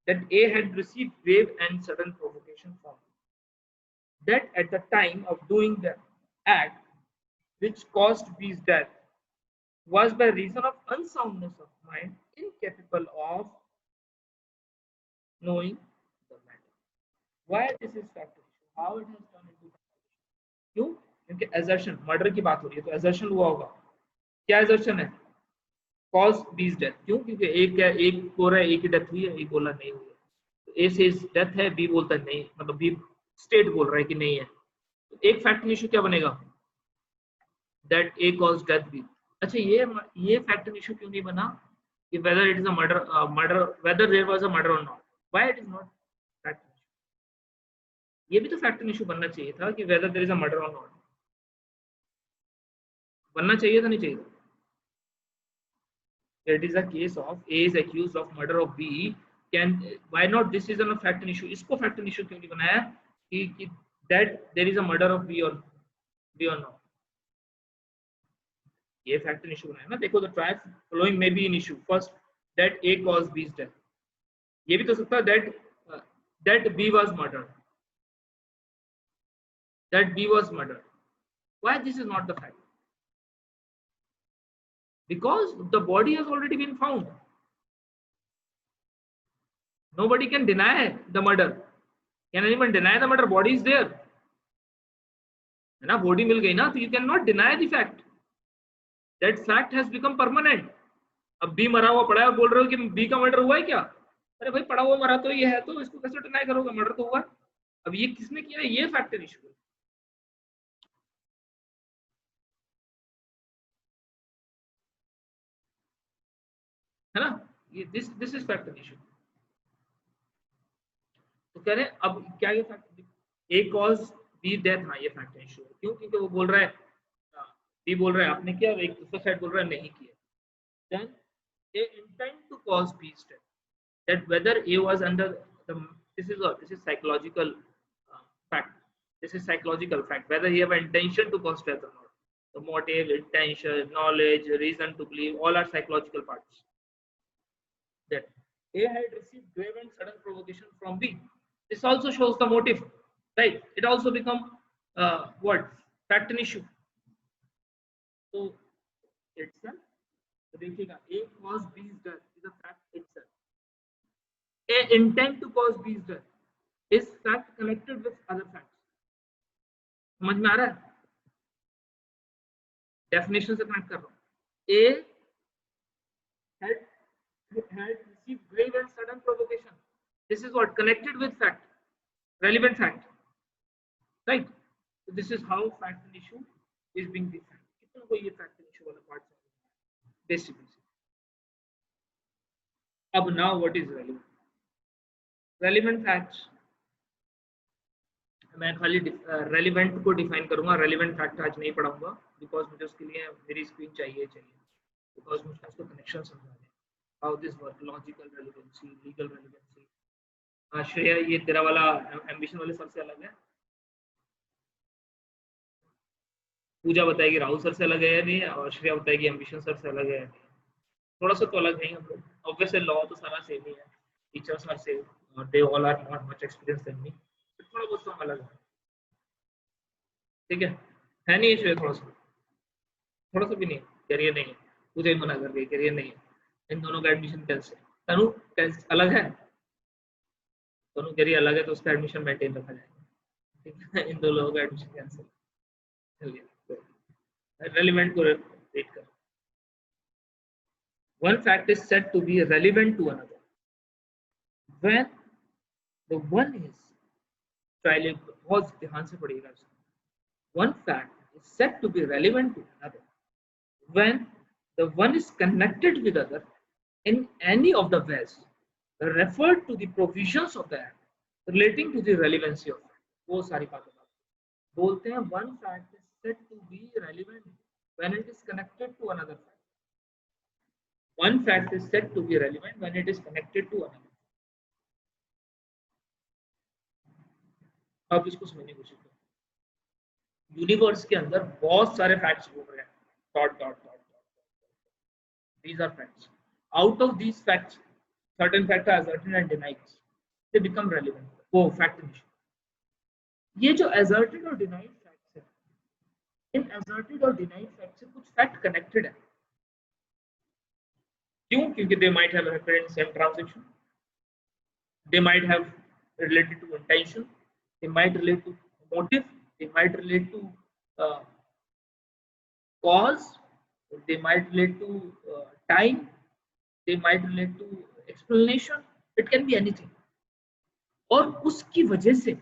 that A had received grave and sudden provocation from B. That at the time of doing the act which caused B's death was by reason of unsoundness of mind, incapable of knowing the matter. Why this is factor issue? How it has turned into क्यों? क्योंकि assertion, मर्डर की बात हो रही है तो assertion हुआ होगा। क्या assertion है? Cause B's death। क्यों? क्योंकि एक बोल रहा है A की डेथ हुई है, एक बोला नहीं हुई है, तो A से डेथ है, B बोलता है नहीं, मतलब B स्टेट बोल रहा है कि नहीं है, तो एक फैक्ट इशू क्या बनेगा? That A caused death B। अच्छा, ये फैक्ट इशू क्यों नहीं बना कि whether it is a murder, whether there was a murder or not? Why it is not fact issue? ये भी तो फैक्ट इशू बनना चाहिए था कि whether there is a murder or not, बनना चाहिए था, नहीं चाहिए था? It is a case of A is accused of murder of B can why not this is an fact and issue, इसको फैक्ट एंड इशू क्यों नहीं बनाया कि that there is a murder of B और नॉट, ये फैक्ट एंड इशू बनाया ना। देखो the try following may be in issue, first that A cause B's death, ये भी तो सकता है that B was murdered, that B was murdered, why this is not the fact, because the body has already been found, nobody can deny the murder, can anyone deny the murder, body is there है ना, बॉडी मिल गई ना, तो you cannot deny the fact, that fact has become permanent। अब बी मरा हुआ पड़ा है, बोल रहे हो कि बी का मर्डर हुआ है क्या, अरे भाई पड़ा हुआ मरा तो ये है, तो इसको कैसे डिनाई करोगे, मर्डर तो हुआ। अब ये किसने किया, ये फैक्ट इशू है ना, ये दिस इज फैक्ट इशू। तो कह रहे हैं अब क्या ये फैक्ट, ए कॉज बी डेथ, हाँ ये फैक्ट इशू है, क्यों, क्योंकि वो बोल रहा है, बी बोल रहा है आपने किया, एक दूसरा साइड बोल रहा है नहीं किया, then they intend to cause B's death, that whether A was under the, this is psychological fact, this is psychological fact, whether he have intention to cause death or not, the motive, intention, knowledge, reason to believe, all are psychological parts, that A had received grave and sudden provocation from B, this also shows the motive, right, it also become what fact and issue, so itself, तो देखिएगा A cause B's death is a fact itself, A intent to cause B's death is fact connected with other facts, समझ में आ रहा है, डेफिनेशन से कनेक्ट कर रहा हूं, A had received grave and sudden provocation, this is what connected with fact, relevant fact, right, so this is how fact and issue is being defined, कितना को ये fact and issue वाला पार्ट basically। अब now what is relevant, relevant facts, मैं खाली रेलिवेंट को डिफाइन करूंगा, रेलिवेंट फैक्ट आज नहीं पढ़ाऊंगा, बिकॉज मुझे उसके लिए मेरी स्क्रीन चाहिए, बिकॉज मुझे उसको कनेक्शन समझाने, how this work, logical relevancy, legal relevancy. Shreya ये तेरा वाला एम्बिशन वाले सर से अलग है, पूजा बताएगी राहुल सर से अलग है या नहीं, और श्रेया बताएगी एम्बिशन सर से अलग है, थोड़ा सा तो अलग नहीं हम लोग, ऑब्वियसली लॉ तो सारा सेम ही है, teachers are same, they all are not much experience than me, थोड़ा बहुत तो अलग है, ठीक है नहीं इशू है, थोड़ा सा भी नहीं, करियर नहीं है, मुझे मना कर दिया करियर नहीं है, इन दोनों का एडमिशन कैंसिल, तनु अलग है, दोनों करियर अलग है तो उसका एडमिशन मेंटेन रखा जाएगा, ठीक है, इन दो लोगों का एडमिशन कैंसिल, चलिए रेलेवेंट को रेट कर, one fact is said to be relevant to another when the one is, पहले बहुत ध्यान से पढ़िएगा, one fact is said to be relevant to another when the one is connected with other in any of the ways referred to the provisions of the act relating to the relevancy of it, वो सारी बातें बोलते हैं, one fact is said to be relevant when it is connected to another fact, one fact is said to be relevant when it is connected to another। अब इसको समझने की कोशिश करो, यूनिवर्स के अंदर बहुत सारे फैक्ट्स घूम रहे हैं, dot dot dot dot, these are facts, out of these facts certain facts are asserted and denied, they become relevant, वो फैक्ट नहीं, ये जो asserted और denied facts है, इन asserted और denied facts से कुछ फैक्ट कनेक्टेड है, क्यों, क्योंकि they might have occurred in same transaction, they might have related to intention, they might relate to motive, they might relate to cause, they might relate to time, they might relate to explanation, it can be anything, और उसकी वजह से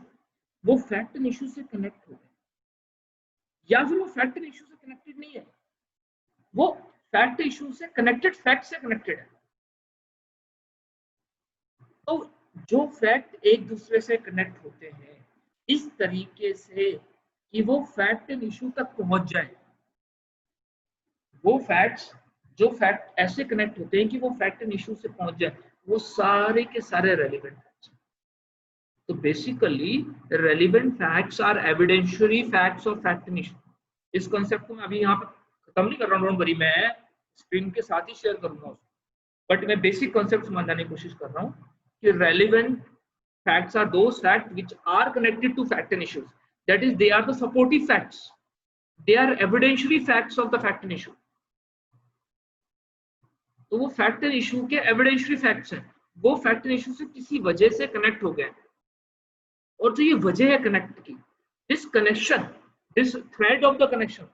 वो फैक्ट एंड इशू से कनेक्ट हो गए, या फिर वो फैक्ट एंड इशू से कनेक्टेड नहीं है, वो फैक्ट इशू से कनेक्टेड फैक्ट से कनेक्टेड है, तो जो फैक्ट एक दूसरे से कनेक्ट होते हैं इस तरीके से कि वो फैक्ट एंड इशू तक पहुंच जाए, वो फैक्ट्स जो फैक्ट ऐसे कनेक्ट होते हैं कि वो फैक्ट एंड इशू से पहुंच जाए, वो सारे के सारे रेलिवेंट फैक्ट्स। तो basically relevant facts are evidentiary facts और फैक्ट इशू। इस कॉन्सेप्ट को मैं अभी यहाँ पे खत्म नहीं कर रहा हूँ, डोंट वरी, मैं स्क्रीन के साथ ही शेयर करूंगा उसको, बट मैं बेसिक कॉन्सेप्ट समझाने की कोशिश कर रहा हूँ कि relevant facts are those fact which are connected to fact and issues, that is they are the supportive facts, they are evidentiary facts of the fact and issue. तो वो फैक्ट एंड इशू के एविडेंशियरी फैक्ट्स हैं, वो फैक्ट एंड इशू से किसी वजह से कनेक्ट हो गए, और जो ये वजह है कनेक्ट की, this connection, this thread of the connection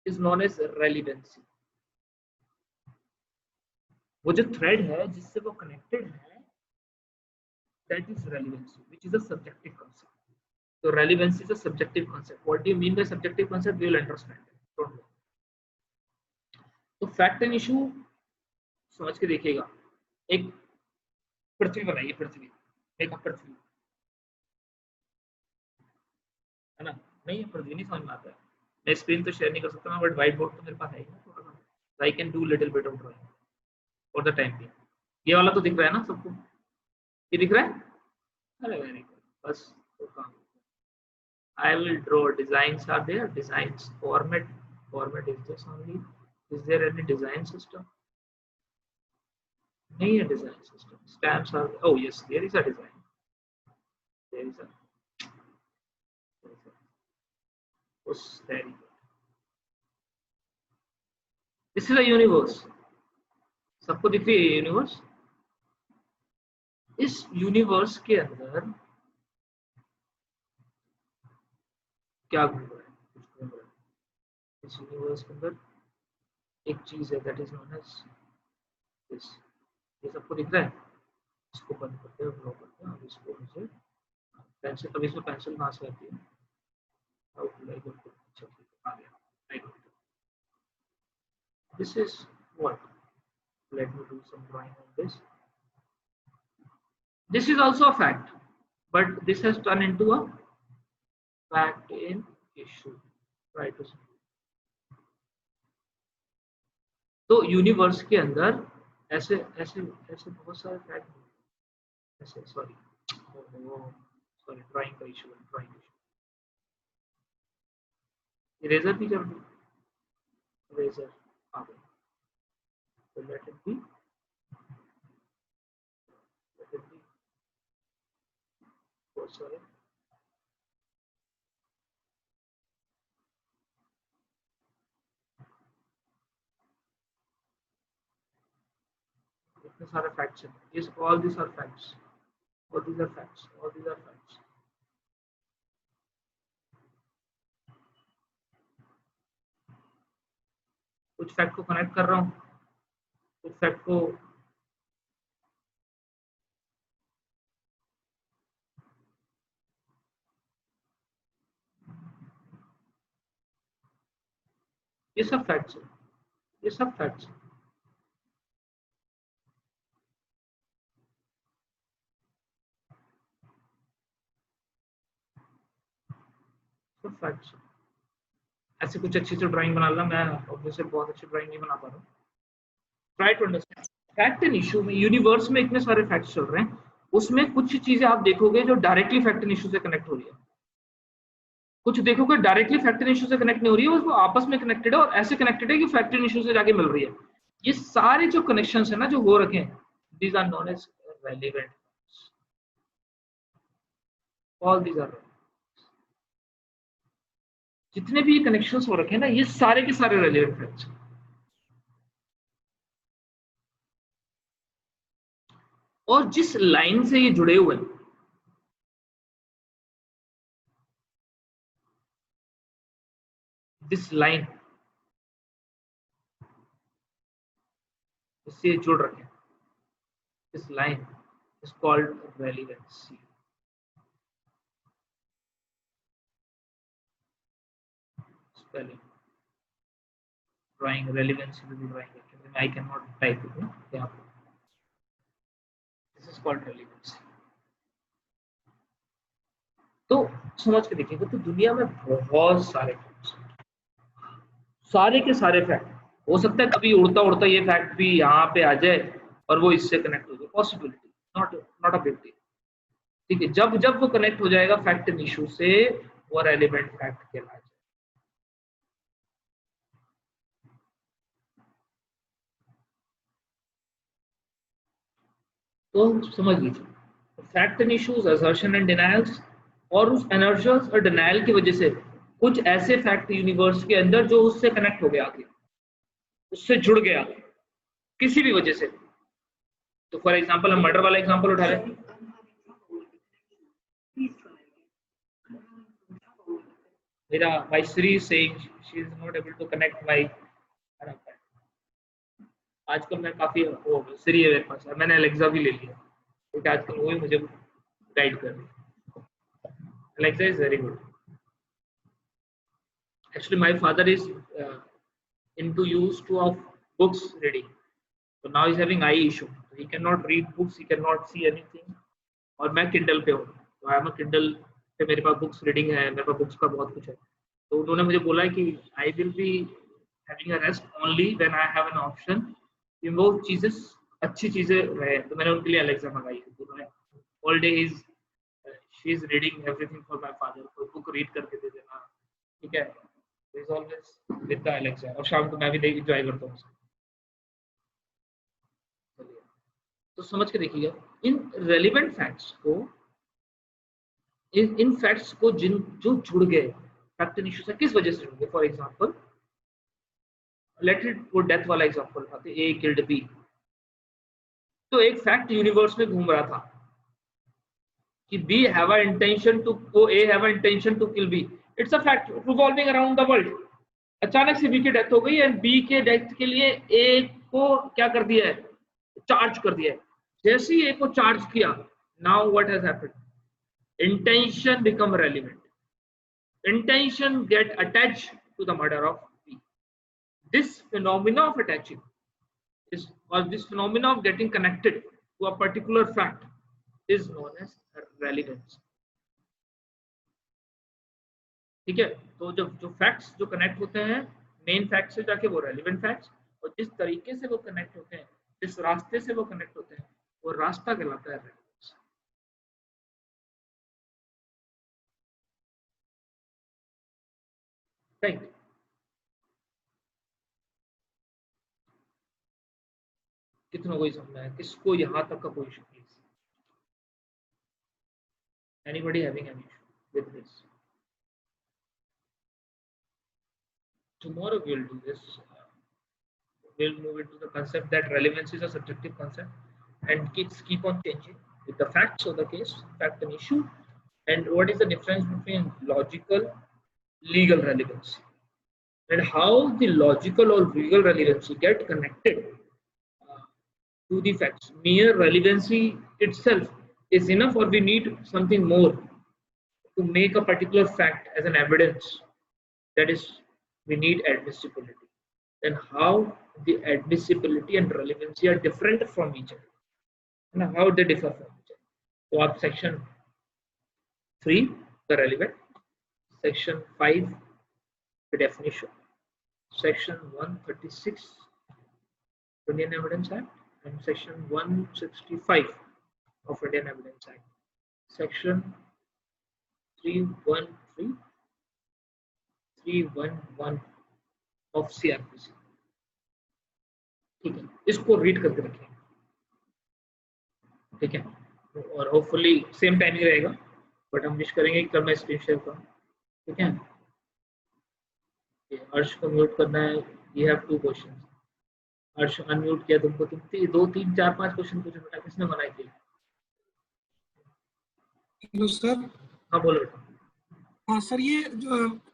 is known as relevancy. वो जो थ्रेड है जिससे वो कनेक्टेड है, that is relevancy, which is a subjective concept. तो relevancy is a subjective concept. What do you mean by subjective concept? We will understand, don't worry. तो फैक्ट एंड इशू समझ के देखिएगा। एक पृथ्वी बनाइए, पृथ्वी, एक पृथ्वी है ना, नहीं पृथ्वी नहीं समझ में आता है, मैं स्क्रीन तो शेयर नहीं कर सकता, बट व्हाइट बोर्ड तो मेरे पास है ही ना थोड़ा सा, I can do little bit of drawing for the time being. ये वाला तो दिख रहा है ना सबको? ये दिख रहा है? अरे वेरी गुड, बस तो काम। I will draw designs. Are there designs? Format is this only. Is there any design system? नहीं है design system. Stamps are. Oh yes, there is a design. There is a. Oh, very good. This is a universe. सबको दिख रही है यूनिवर्स? इस यूनिवर्स के अंदर क्या घूम रहा है? कुछ घूम रहा है इस यूनिवर्स के अंदर। एक चीज है that is known as this. ये सबको दिख रहा है? इसको बंद करते हैं, ड्रॉ करते हैं। अब इसको मुझे पेंसिल, अब इसमें पेंसिल कहाँ से आती है? This is what? Let me do some drawing on this. This is also a fact, but this has turned into a fact in issue. Try to see. तो यूनिवर्स के अंदर ऐसे ऐसे ऐसे बहुत सारे फैक्ट, ऐसे सॉरी ड्राइंग का इशू है, ड्राइंग इशू। इरेजर भी कर दो, इरेजर आ गया, तो लेट इट बी सॉरी इतने सारे फैक्ट्स हैं। Yes, all these are facts. All these are facts. All these are facts. कुछ फैक्ट को कनेक्ट कर रहा हूँ, कुछ फैक्ट को ये सब फैक्ट्स है, ये सब फैक्ट्स है। सब फैक्ट्स है। ऐसे कुछ अच्छी सी ड्राइंग बना ला, मैं ऑब्वियसली बहुत अच्छी ड्राइंग नहीं बना पा रहा हूँ। Try to understand fact and issue में। यूनिवर्स में इतने सारे फैक्ट्स चल रहे हैं, उसमें कुछ चीजें आप देखोगे जो डायरेक्टली फैक्ट एंड इशू से कनेक्ट हो रही है, कुछ देखोगे डायरेक्टली फैक्ट एंड इशू से कनेक्ट नहीं हो रही है, वो आपस में कनेक्टेड है और ऐसे कनेक्टेड है कि फैक्ट एंड इशू से जाके मिल रही है। ये सारे जो कनेक्शंस है ना जो हो रखे हैं, these are known as relevant. All these are, जितने भी कनेक्शंस हो रखे हैं ना, ये सारे के सारे रेलेवेंट फैक्ट्स। और जिस लाइन से ये जुड़े हुए हैं, दिस लाइन, इससे जुड़ रखे हैं, this line is called relevancy. Spelling drawing relevancy भी ड्राइंग है, I can not type it यहाँ पे। This is called relevancy. तो समझ के देखिएगा, तो दुनिया में बहुत सारे फैक्ट्स, सारे के सारे फैक्ट। हो सकता है कभी उड़ता उड़ता ये फैक्ट भी यहाँ पे आ जाए और वो इससे कनेक्ट हो जाए, possibility. Not not a big deal. ठीक है, जब जब वो कनेक्ट हो जाएगा फैक्ट एंड इशू से, वो रेलिवेंट फैक्ट कहलाएगा। तो समझ लीजिए, fact and issues, assertion and denials, और उस एनर्जर्स और डिनायल की वजह से कुछ ऐसे फैक्ट यूनिवर्स के अंदर जो उससे कनेक्ट हो गया आगे, उससे जुड़ गया किसी भी वजह से। तो फॉर एग्जांपल हम मर्डर वाला एग्जांपल उठा लें। मेरा my Shri saying she is not able to connect my, आजकल मैं काफी वो श्री है मेरे पास, मैंने अलेक्सा भी ले लिया क्योंकि आजकल वो ही मुझे गाइड कर रही है। Alexa is very good. Actually, my father is into use to of books reading. So now he's having eye issue. So he cannot read books. He cannot see anything. और मैं Kindle पे हूँ, तो आई एम Kindle पे मेरे पास बुक्स रीडिंग है, मेरे पास बुक्स का बहुत कुछ है। तो उन्होंने मुझे बोला कि I will be having a rest only when I have an option कि वो चीजें अच्छी चीजें रहे। तो मैंने उनके लिए अलेक्सा मंगाई है। All day is she is reading everything for my father. कोई बुक रीड करके दे देना, ठीक है, is always with the Alexa। और शाम को मैं भी देख एंजॉय करता हूँ। तो समझ के देखिएगा इन रेलिवेंट फैक्ट्स को, इन फैक्ट्स को जिन जो जुड़ गए फैक्ट एंड इशू से, किस वजह से जुड़ गए। फॉर एग्जांपल लेट इट वो डेथ वाला एग्जांपल था, ए किल्ड बी। तो एक फैक्ट यूनिवर्स में घूम रहा था कि B have a intention to, वो A have a intention to kill B. It's a fact revolving around the world. अचानक से बी की डेथ हो गई एंड बी के डेथ के लिए ए को क्या कर दिया है, चार्ज कर दिया है। जैसे ही ए को चार्ज किया, now what has happened, intention become relevant, intention get attached to the murder of B. This phenomena of attaching is, or this phenomena of getting connected to a particular fact is known as relevance। ठीक है, तो जब जो फैक्ट्स जो कनेक्ट होते हैं मेन फैक्ट से जाके, वो रेलिवेंट फैक्ट्स, और जिस तरीके से वो कनेक्ट होते हैं, जिस रास्ते से वो कनेक्ट होते हैं, वो रास्ता कहलाता है रेलिवेंस। राइट। कितना कोई समझा है, किसको यहाँ तक का कोई issue please, anybody having any issue with this. Tomorrow we'll do this. We'll move into the concept that relevance is a subjective concept and keep on changing with the facts of the case, fact and issue, and what is the difference between logical, legal relevance, and how the logical or legal relevancy get connected to the facts. Mere relevancy itself is enough, or we need something more to make a particular fact as an evidence. That is, we need admissibility. Then how the admissibility and relevancy are different from each other, and how they differ from each other. So आप section 3 the relevant, section 5 the definition, section 136 Indian Evidence Act, and section 165 of Indian Evidence Act, section 313 311 of CRPC। ठीक है, इसको रीड करके रखें। ठीक है, और होपफुली सेम टाइमिंग रहेगा, बट हम विश करेंगे कि कल मैं स्क्रीन शेयर करूँ। ठीक है, अर्श को म्यूट करना है। You have 2 question. अर्श अनम्यूट किया तुमको, तुम 2 3 4 5 क्वेश्चन पूछे बेटा, किसने मना किया? Hello sir. हाँ बोलो। हाँ सर, ये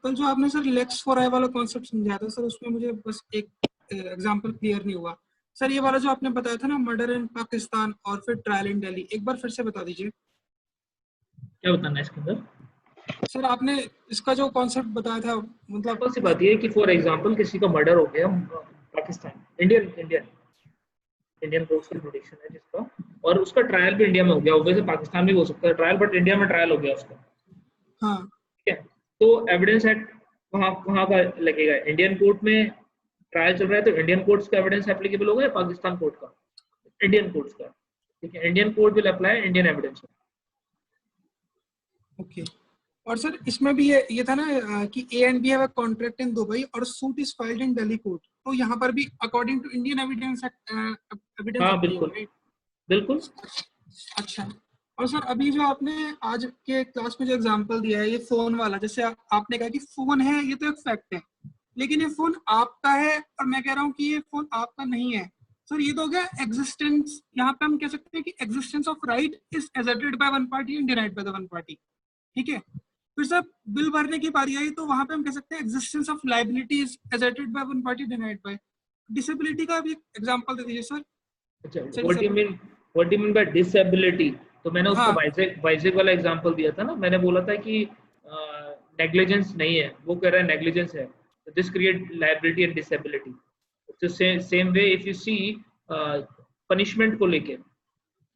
कल जो आपने सर लेक्स फॉर आई वाला कॉन्सेप्ट समझाया था सर, उसमें मुझे बस एक एग्जांपल क्लियर नहीं हुआ सर। ये वाला जो आपने बताया था ना, मर्डर इन पाकिस्तान और फिर ट्रायल इन दिल्ली, एक बार फिर से बता दीजिए। क्या बताना है इसके अंदर? सर आपने इसका जो कॉन्सेप्ट बताया था, मतलब कौन सी बात ये कि फॉर एग्जांपल किसी का मर्डर हो गया पाकिस्तान, इंडियन कोर्ट्स की प्रोटेक्शन है जिसका, और उसका ट्रायल भी इंडिया में हो गया। वैसे पाकिस्तान में हो सकता है ट्रायल, बट इंडिया में ट्रायल हो गया उसका। हाँ ठीक है, तो एविडेंस एक्ट वहाँ का लगेगा। इंडियन कोर्ट में ट्रायल चल रहा है तो इंडियन कोर्ट्स का एविडेंस एप्लीकेबल होगा या पाकिस्तान कोर्ट का? इंडियन कोर्ट्स का। ठीक है, Indian court will apply Indian evidence. Okay. और सर इसमें भी ये था ना कि A and B have a contract in Dubai और suit is filed in Delhi court, तो यहाँ पर भी according to Indian evidence evidence हाँ अप्लाई बिल्कुल, होगा, राइट? बिल्कुल। अच्छा। और सर अभी जो आपने आज के क्लास में जो एग्जांपल दिया है ये फोन वाला, जैसे आपने कहा कि फोन है, ये तो एक फैक्ट है, लेकिन ये फोन आपका है और मैं कह रहा हूँ कि ये फोन आपका नहीं है। सर ये तो हो गया एग्जिस्टेंस, यहाँ पे हम कह सकते हैं कि existence of right is asserted by one party and denied by the one party, ठीक है। फिर सर बिल भरने की बारी आई तो वहां पे हम कह सकते हैं existence of liability is asserted by one party denied by. Disability का भी एग्जांपल दे दीजिए सर। अच्छा, sir what you mean by disability? तो मैंने उसका हाँ बाइसेक वाला एग्जांपल दिया था ना, मैंने बोला था कि नेग्लिजेंस नहीं है, वो कह रहा है नेग्लिजेंस है, तो this create liability and disability. तो same way if you see punishment को लेके,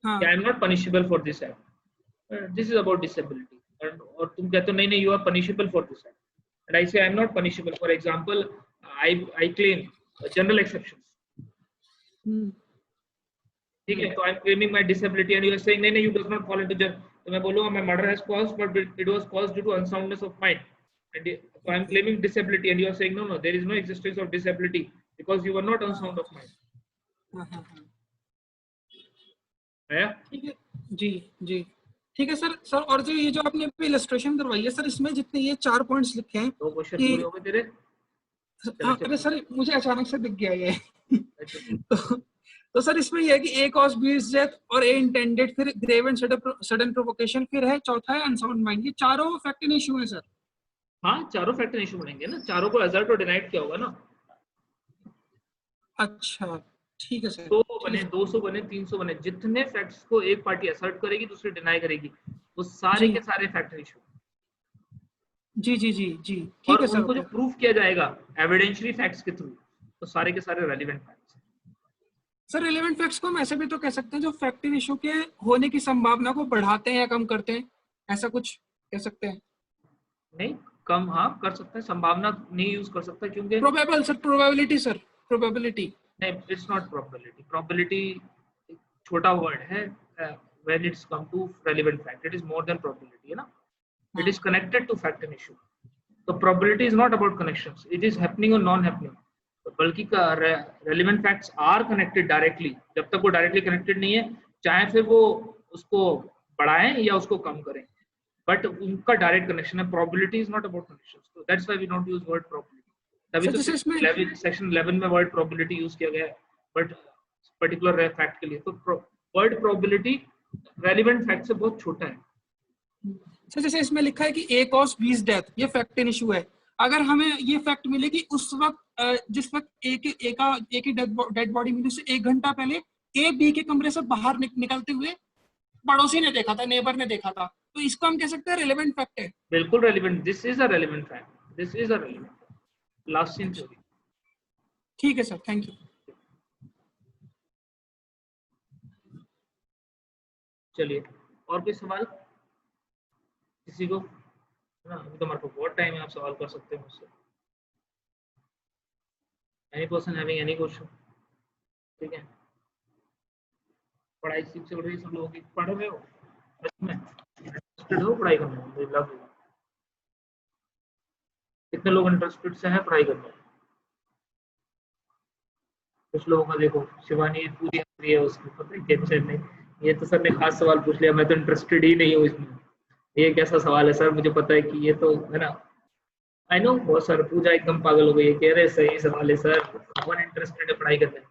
हाँ I am not punishable for this act, this is about disability, और तुम कहते हो नहीं नहीं you are punishable for this act, and I say I am not punishable. For example, I claim general exceptions, ठीक है, तो I am claiming my disability and you are saying नहीं नहीं you does not fall into journal, तो मैं बोलूंगा my murder has caused but it was caused due to unsoundness of mind, and so I'm claiming disability and you are saying no no there is no existence of disability because you were not unsound of mind. है ठीक है जी जी ठीक है सर। सर और जो ये जो आपने इलस्ट्रेशन करवाई है सर, इसमें जितने ये 4 पॉइंट्स लिखे हैं दो क्वेश्चन कि पूरे हो गए तेरे। हाँ, चल अरे सर मुझे अचानक से दिख गया ये अच्छा तो सर इसमें ये है कि ए कॉज बी इज डेथ और ए इंटेंडेड, फिर ग्रेव एंड सडन प्रोवोकेशन, फिर है चौथा है अनसाउंड माइंड। ये चारों फैक्ट इन इशू है सर। हाँ, चारों फैक्टर इशू बनेंगे ना, चारों को असर्ट और डिनाइड किया होगा ना। अच्छा ठीक है सर, 100 ठीक है बने, सर। 200 बने, 300 बने, जितने फैक्ट्स को एक पार्टी असर्ट करेगी दूसरी डिनाई करेगी, वो सारे जी के सारे फैक्टर इशू, जी जी जी जी और ठीक है सर। उनको जो ओके प्रूफ किया जाएगा एविडेंशियली फैक्ट्स के थ्रू, तो सारे के सारे relevant facts. Sir relevant facts को हम ऐसे भी तो कह सकते हैं जो फैक्ट इन इशू के होने की संभावना को बढ़ाते हैं या कम करते हैं, ऐसा कुछ कह सकते हैं। नहीं, कम हाँ कर सकते हैं, संभावना नहीं यूज कर सकता क्योंकि probable sir, probability sir, probability. नहीं, इट्स नॉट प्रोबेबिलिटी। प्रोबेबिलिटी छोटा वर्ड है, when it's come to relevant fact it is more than probability, है ना, it is connected to fact and issue. तो probability is not about connections, it is happening और नॉन हैपनिंग, बल्कि relevant facts are connected directly, जब तक वो डायरेक्टली कनेक्टेड नहीं है, चाहे फिर वो उसको बढ़ाएं या उसको कम करें, बट उनका डायरेक्ट कनेक्शन है। Probability is not about connections, तो that's why we don't use word probability. तभी सर तो जैसे इसमें सेक्शन 11 में वर्ड प्रोबेबिलिटी यूज किया गया है, बट पर्टिकुलर फैक्ट के लिए तो वर्ड प्रोबेबिलिटी रेलेवेंट फैक्ट से बहुत छोटा है। सर जैसे इसमें लिखा है कि ए कॉज बी इज डेथ, ये फैक्ट इन इशू है। अगर हमें ये फैक्ट मिले कि उस वक्त जिस वक्त ए की डेड बॉडी मिली उससे 1 घंटा पहले ए बी के कमरे से बाहर निकलते हुए पड़ोसी ने देखा था, नेबर ने देखा था, तो इसको हम कह सकते हैं रिलेवेंट फैक्ट है। बिल्कुल relevant, this is a relevant fact, this is a relevant last scene theory. ठीक है सर, थैंक यू। चलिए, और कोई सवाल किसी को? ना, अभी तो हमारे पास बहुत टाइम है, आप सवाल कर सकते हैं मुझसे। Any person having any question? ठीक है, पढ़ाई ठीक चल रही है सब लोगों की? पढ़ रहे हो सच में? इंटरेस्टेड हो पढ़ाई करने में? मुझे लग, कितने लोग इंटरेस्टेड से हैं पढ़ाई करने में? कुछ लोगों का देखो, शिवानी पूरी है उसकी, पता है टेंशन नहीं, ये तो सर ने खास सवाल पूछ लिया, मैं तो इंटरेस्टेड ही नहीं हूँ इसमें। ये कैसा सवाल है सर, मुझे पता है कि ये तो है ना, आई नो। बहुत सारे पूजा एकदम पागल हो गई है, कह रहे सही सवाल है सर, कौन इंटरेस्टेड है पढ़ाई करने में?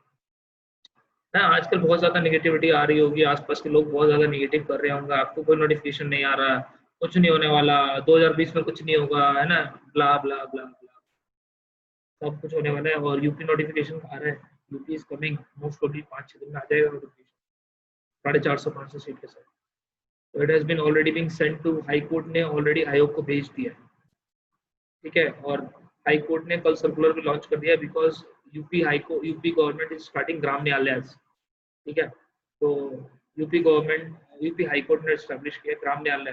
हाँ, आजकल बहुत ज्यादा नेगेटिविटी आ रही होगी, आसपास के लोग बहुत ज्यादा नेगेटिव कर रहे होंगे, आपको कोई नोटिफिकेशन नहीं आ रहा, कुछ नहीं होने वाला, 2020 में कुछ नहीं होगा, है ना, ब्ला ब्ला ब्ला ब्ला, सब कुछ होने वाला है। और यूपी नोटिफिकेशन आ रहा है, UP is coming, most probably 5-6 दिन में आ जाएगा नोटिफिकेशन, 450-500 सीट के साथ। तो it has been already being sent to high court, ने ऑलरेडी आयोग को भेज दिया है, ठीक है। और हाई कोर्ट ने कल सर्कुलर भी लॉन्च कर दिया, because UP government is starting Gram Nyayalaya, ठीक है। तो यूपी हाई कोर्ट ने एस्टेब्लिश किया ग्राम न्यायालय,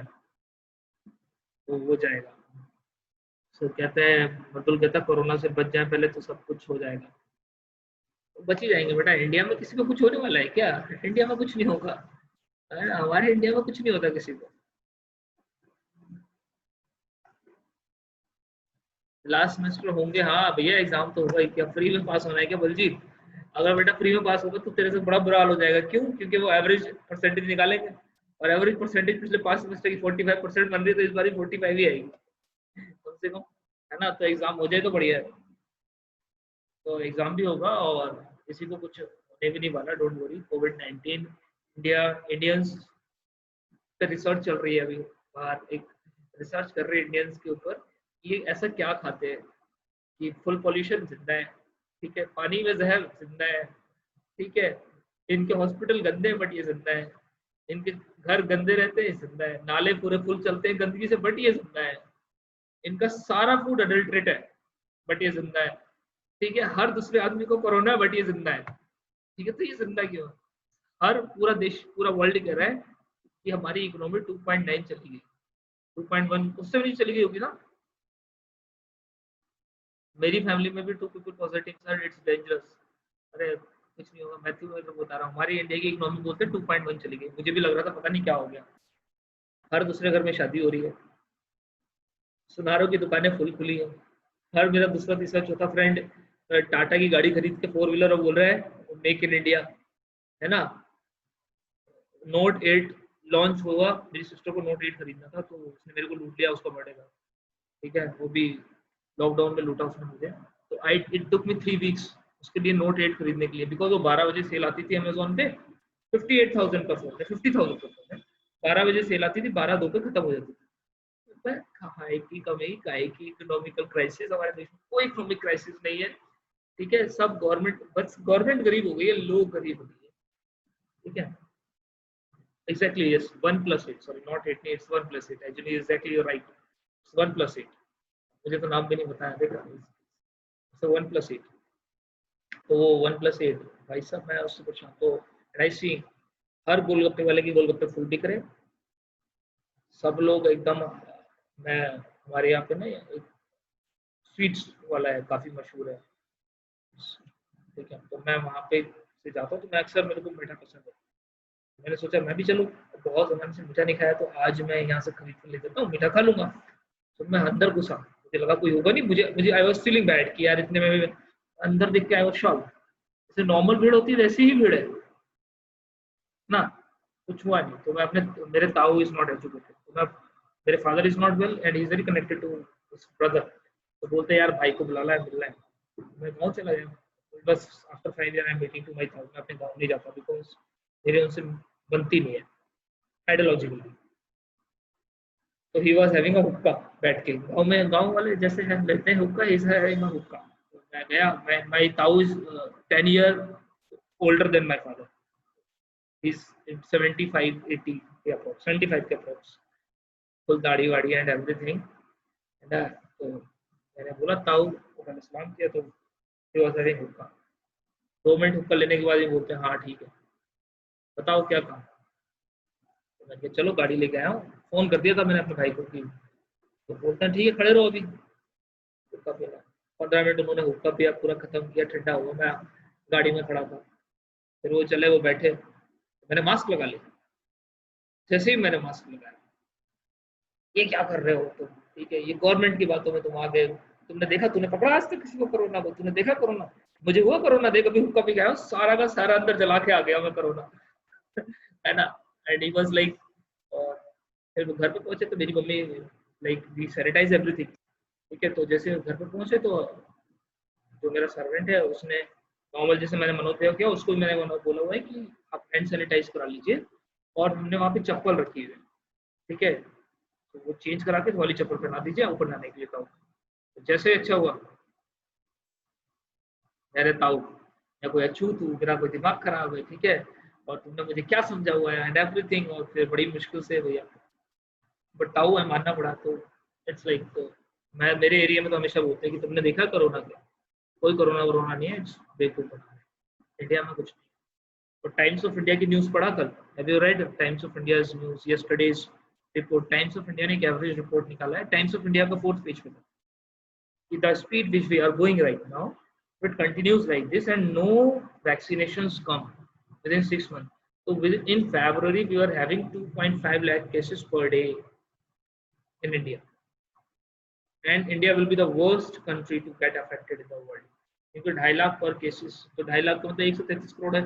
तो वो जाएगा। सो कहते हैं, मर्दुल कहता है कोरोना से बच जाए पहले तो सब कुछ हो जाएगा। बच ही जाएंगे बेटा। इंडिया में किसी को कुछ होने वाला है क्या? इंडिया में कुछ नहीं होगा, है ना? हमारे इंडिया में कुछ नहीं होता किसी को। लास्ट सेमेस्टर होंगे, हाँ भैया एग्जाम तो होगा ही। क्या फ्री में पास होना है क्या बलजीत? अगर बेटा फ्री में पास होगा तो तेरे से बड़ा बुरा हाल हो जाएगा। क्यों? क्योंकि वो एवरेज परसेंटेज निकालेंगे, और एवरेज परसेंटेज पिछले 5 सेमेस्टर की 45% बन रही है, तो इस बार 45 ही आएगी कम से कम, है ना? तो एग्जाम हो जाए तो बढ़िया है। तो एग्जाम भी होगा, और किसी को कुछ होने भी नहीं वाला, डोंट वरी। कोविड-19 इंडियंस पे रिसर्च चल रही है अभी बाहर, एक रिसर्च कर रहे हैं इंडियंस के ऊपर, ये ऐसा क्या खाते हैं कि फुल पॉल्यूशन जिंदा है, ठीक है, पानी में जहर जिंदा है, ठीक है, इनके हॉस्पिटल गंदे बट ये जिंदा है, इनके घर गंदे रहते हैं जिंदा है, नाले पूरे फुल चलते हैं गंदगी से बट ये जिंदा है, इनका सारा फूड अडल्ट्रेट है बट ये जिंदा है, ठीक है, हर दूसरे आदमी को कोरोना है बट ये जिंदा है, ठीक है। तो ये जिंदा क्यों है? हर पूरा देश, पूरा वर्ल्ड कह रहा है कि हमारी इकोनॉमी 2.9 चली गई, 2.1 उससे भी नहीं चली गई होगी ना। मेरी फैमिली में भी 2 people positive sir, it's dangerous. अरे कुछ नहीं होगा, मैं तो बता रहा हूँ, हमारी इंडिया की इकोनॉमी बोलते हैं 2.1 चली गई, मुझे भी लग रहा था पता नहीं क्या हो गया। हर दूसरे घर में शादी हो रही है, सुनारों की दुकानें फुल खुली है, हर मेरा दूसरा तीसरा चौथा फ्रेंड टाटा की गाड़ी खरीद के 4 व्हीलर और बोल रहा है मेक इन इंडिया, है ना। नोट 8 लॉन्च हुआ, मेरी सिस्टर को नोट 8 खरीदना था, तो उसने मेरे को लूट लिया उसका बर्थडे का, ठीक है, वो भी लॉकडाउन में लूटा उसने मुझे। तो आई इट टुक मी 3 वीक्स उसके लिए नोट 8 खरीदने के लिए, बिकॉज वो 12 बजे सेल आती थी अमेजोन पे, 58,000 का फोन है, 50,000 का फोन है, 12 बजे सेल आती थी, 12 2 पे खत्म हो जाती थी। काहे की कमी, काहे की इकोनॉमिकल क्राइसिस, हमारे देश में कोई इकोनॉमिक क्राइसिस नहीं है, ठीक है, सब गवर्नमेंट, बस गवर्नमेंट गरीब हो गई है, लोग गरीब हो गए हैं, ठीक है। एग्जैक्टली यस, 1+8, सॉरी नॉट 8 नहीं, it's 1+8 actually, exactly you right, 1+8, मुझे तो नाम भी नहीं बताया देखा, सो 1+8, तो वो 1+8 भाई साहब, मैं उससे पूछा तो ऐसी, हर गोलगप्पे वाले की गोलगप्पे फुल बिक रहे, सब लोग एकदम, मैं हमारे यहाँ पे ना एक स्वीट्स वाला है, काफी मशहूर है, ठीक है, तो मैं वहाँ पे से जाता हूँ, तो मैं अक्सर, मेरे को मीठा पसंद है, मैंने सोचा मैं भी चलूँ, बहुत जमाने से मीठा नहीं खाया, तो आज मैं यहाँ से खरीद कर ले लेता हूँ, मीठा खा लूंगा। तो मैं अंदर घुसा, मुझे लगा कोई होगा नहीं, मुझे मुझे आई वाज फीलिंग बैड कि यार इतने में भी अंदर देख के आई वाज शॉक, जैसे नॉर्मल भीड़ होती है वैसी ही भीड़ है ना, कुछ हुआ नहीं। तो मैं अपने, मेरे ताऊ इज नॉट एजुकेटेड, तो मैं, मेरे father is not well and he is very connected to his brother, तो बोलते हैं यार भाई को बुला ला है, मिलना है, मैं गाँव चला गया, बस after 5 year I am meeting to my ताऊ, मैं अपने गाँव नहीं जाता बिकॉज मेरे उनसे बनती नहीं है आइडियोलॉजिकली। तो ही वाज हैविंग अ हुक्का, बैठ के गाँव में, गाँव वाले जैसे हैं लेते हैं हुक्का, इज हैविंग अ हुक्का। तो मैं गया, मैं, माय ताऊ is 10 year older than my father, he is 75 80 के अप्रॉक्स, 75 के अप्रॉक्स, फुल दाढ़ी वाड़ी एंड एवरीथिंग, है ना। तो मैंने बोला ताऊ को, मैंने सलाम किया, तो ही वाज हैविंग हुक्का। 2 मिनट हुक्का लेने के बाद ये बोलते हैं हाँ ठीक है, बताओ क्या काम। तो मैंने कहा चलो गाड़ी लेके आया हूँ, फोन कर दिया था मैंने अपने भाई को कि, तो बोलते हैं ठीक है खड़े रहो अभी, हुक्का पीना। 15 मिनट उन्होंने हुक्का पिया, पूरा खत्म किया, ठंडा हुआ, मैं गाड़ी में खड़ा था, फिर वो चले, वो बैठे, मैंने मास्क लगा लिया, जैसे ही मैंने मास्क लगाया, ये क्या कर रहे हो तुम, ठीक है, ये गवर्नमेंट की बातों में तुम आ गए, तुमने देखा, तूने पकड़ा आज तक किसी को कोरोना को, तूने देखा कोरोना, मुझे हुआ कोरोना, देख अभी हुक्का पी गया सारा का सारा अंदर जला के आ गया मैं कोरोना, है ना। एंड ही वाज लाइक, फिर घर पे पहुंचे तो मेरी mummy, like we sanitise everything, ठीक है, तो जैसे घर पे पहुंचे तो जो मेरा सर्वेंट है उसने नॉर्मल, जैसे मैंने मनोदय किया, उसको भी मैंने बोला हुआ है कि आप हैंड सैनिटाइज करा लीजिए, और हमने वहाँ पे चप्पल रखी हुई है, ठीक है, तो वो चेंज करा के वाली चप्पल पहना दीजिए, ऊपर नहाने के लिए ताऊ। तो जैसे अच्छा हुआ, अरे ताऊ या कोई अच्छू तू, मेरा कोई दिमाग खराब है, ठीक है, और तुमने मुझे क्या समझा हुआ है एंड एवरीथिंग, और फिर बड़ी मुश्किल से भैया, बट ताऊ है, मानना पड़ा। तो इट्स लाइक, तो मैं, मेरे एरिया में तो हमेशा बोलते हैं कि तुमने देखा कोरोना क्या, कोई कोरोना वोरोना नहीं है, बेवकूफ बना है, इंडिया में कुछ नहीं। तो टाइम्स ऑफ इंडिया की न्यूज़ पढ़ा कल, have you read times of India news yesterday's report? Times of India ने एक एवरेज रिपोर्ट निकाला है, टाइम्स ऑफ इंडिया का 4th पेज पे था कि the speed which we are going right now, If it continues like this and no vaccinations come within 6 months, so in February we were having 2.5 lakh cases per day in India, and India will be the worst country to get affected in the world, क्योंकि 2.5 लाख पर केसेस, तो 2.5 लाख का मतलब 133 करोड़ है।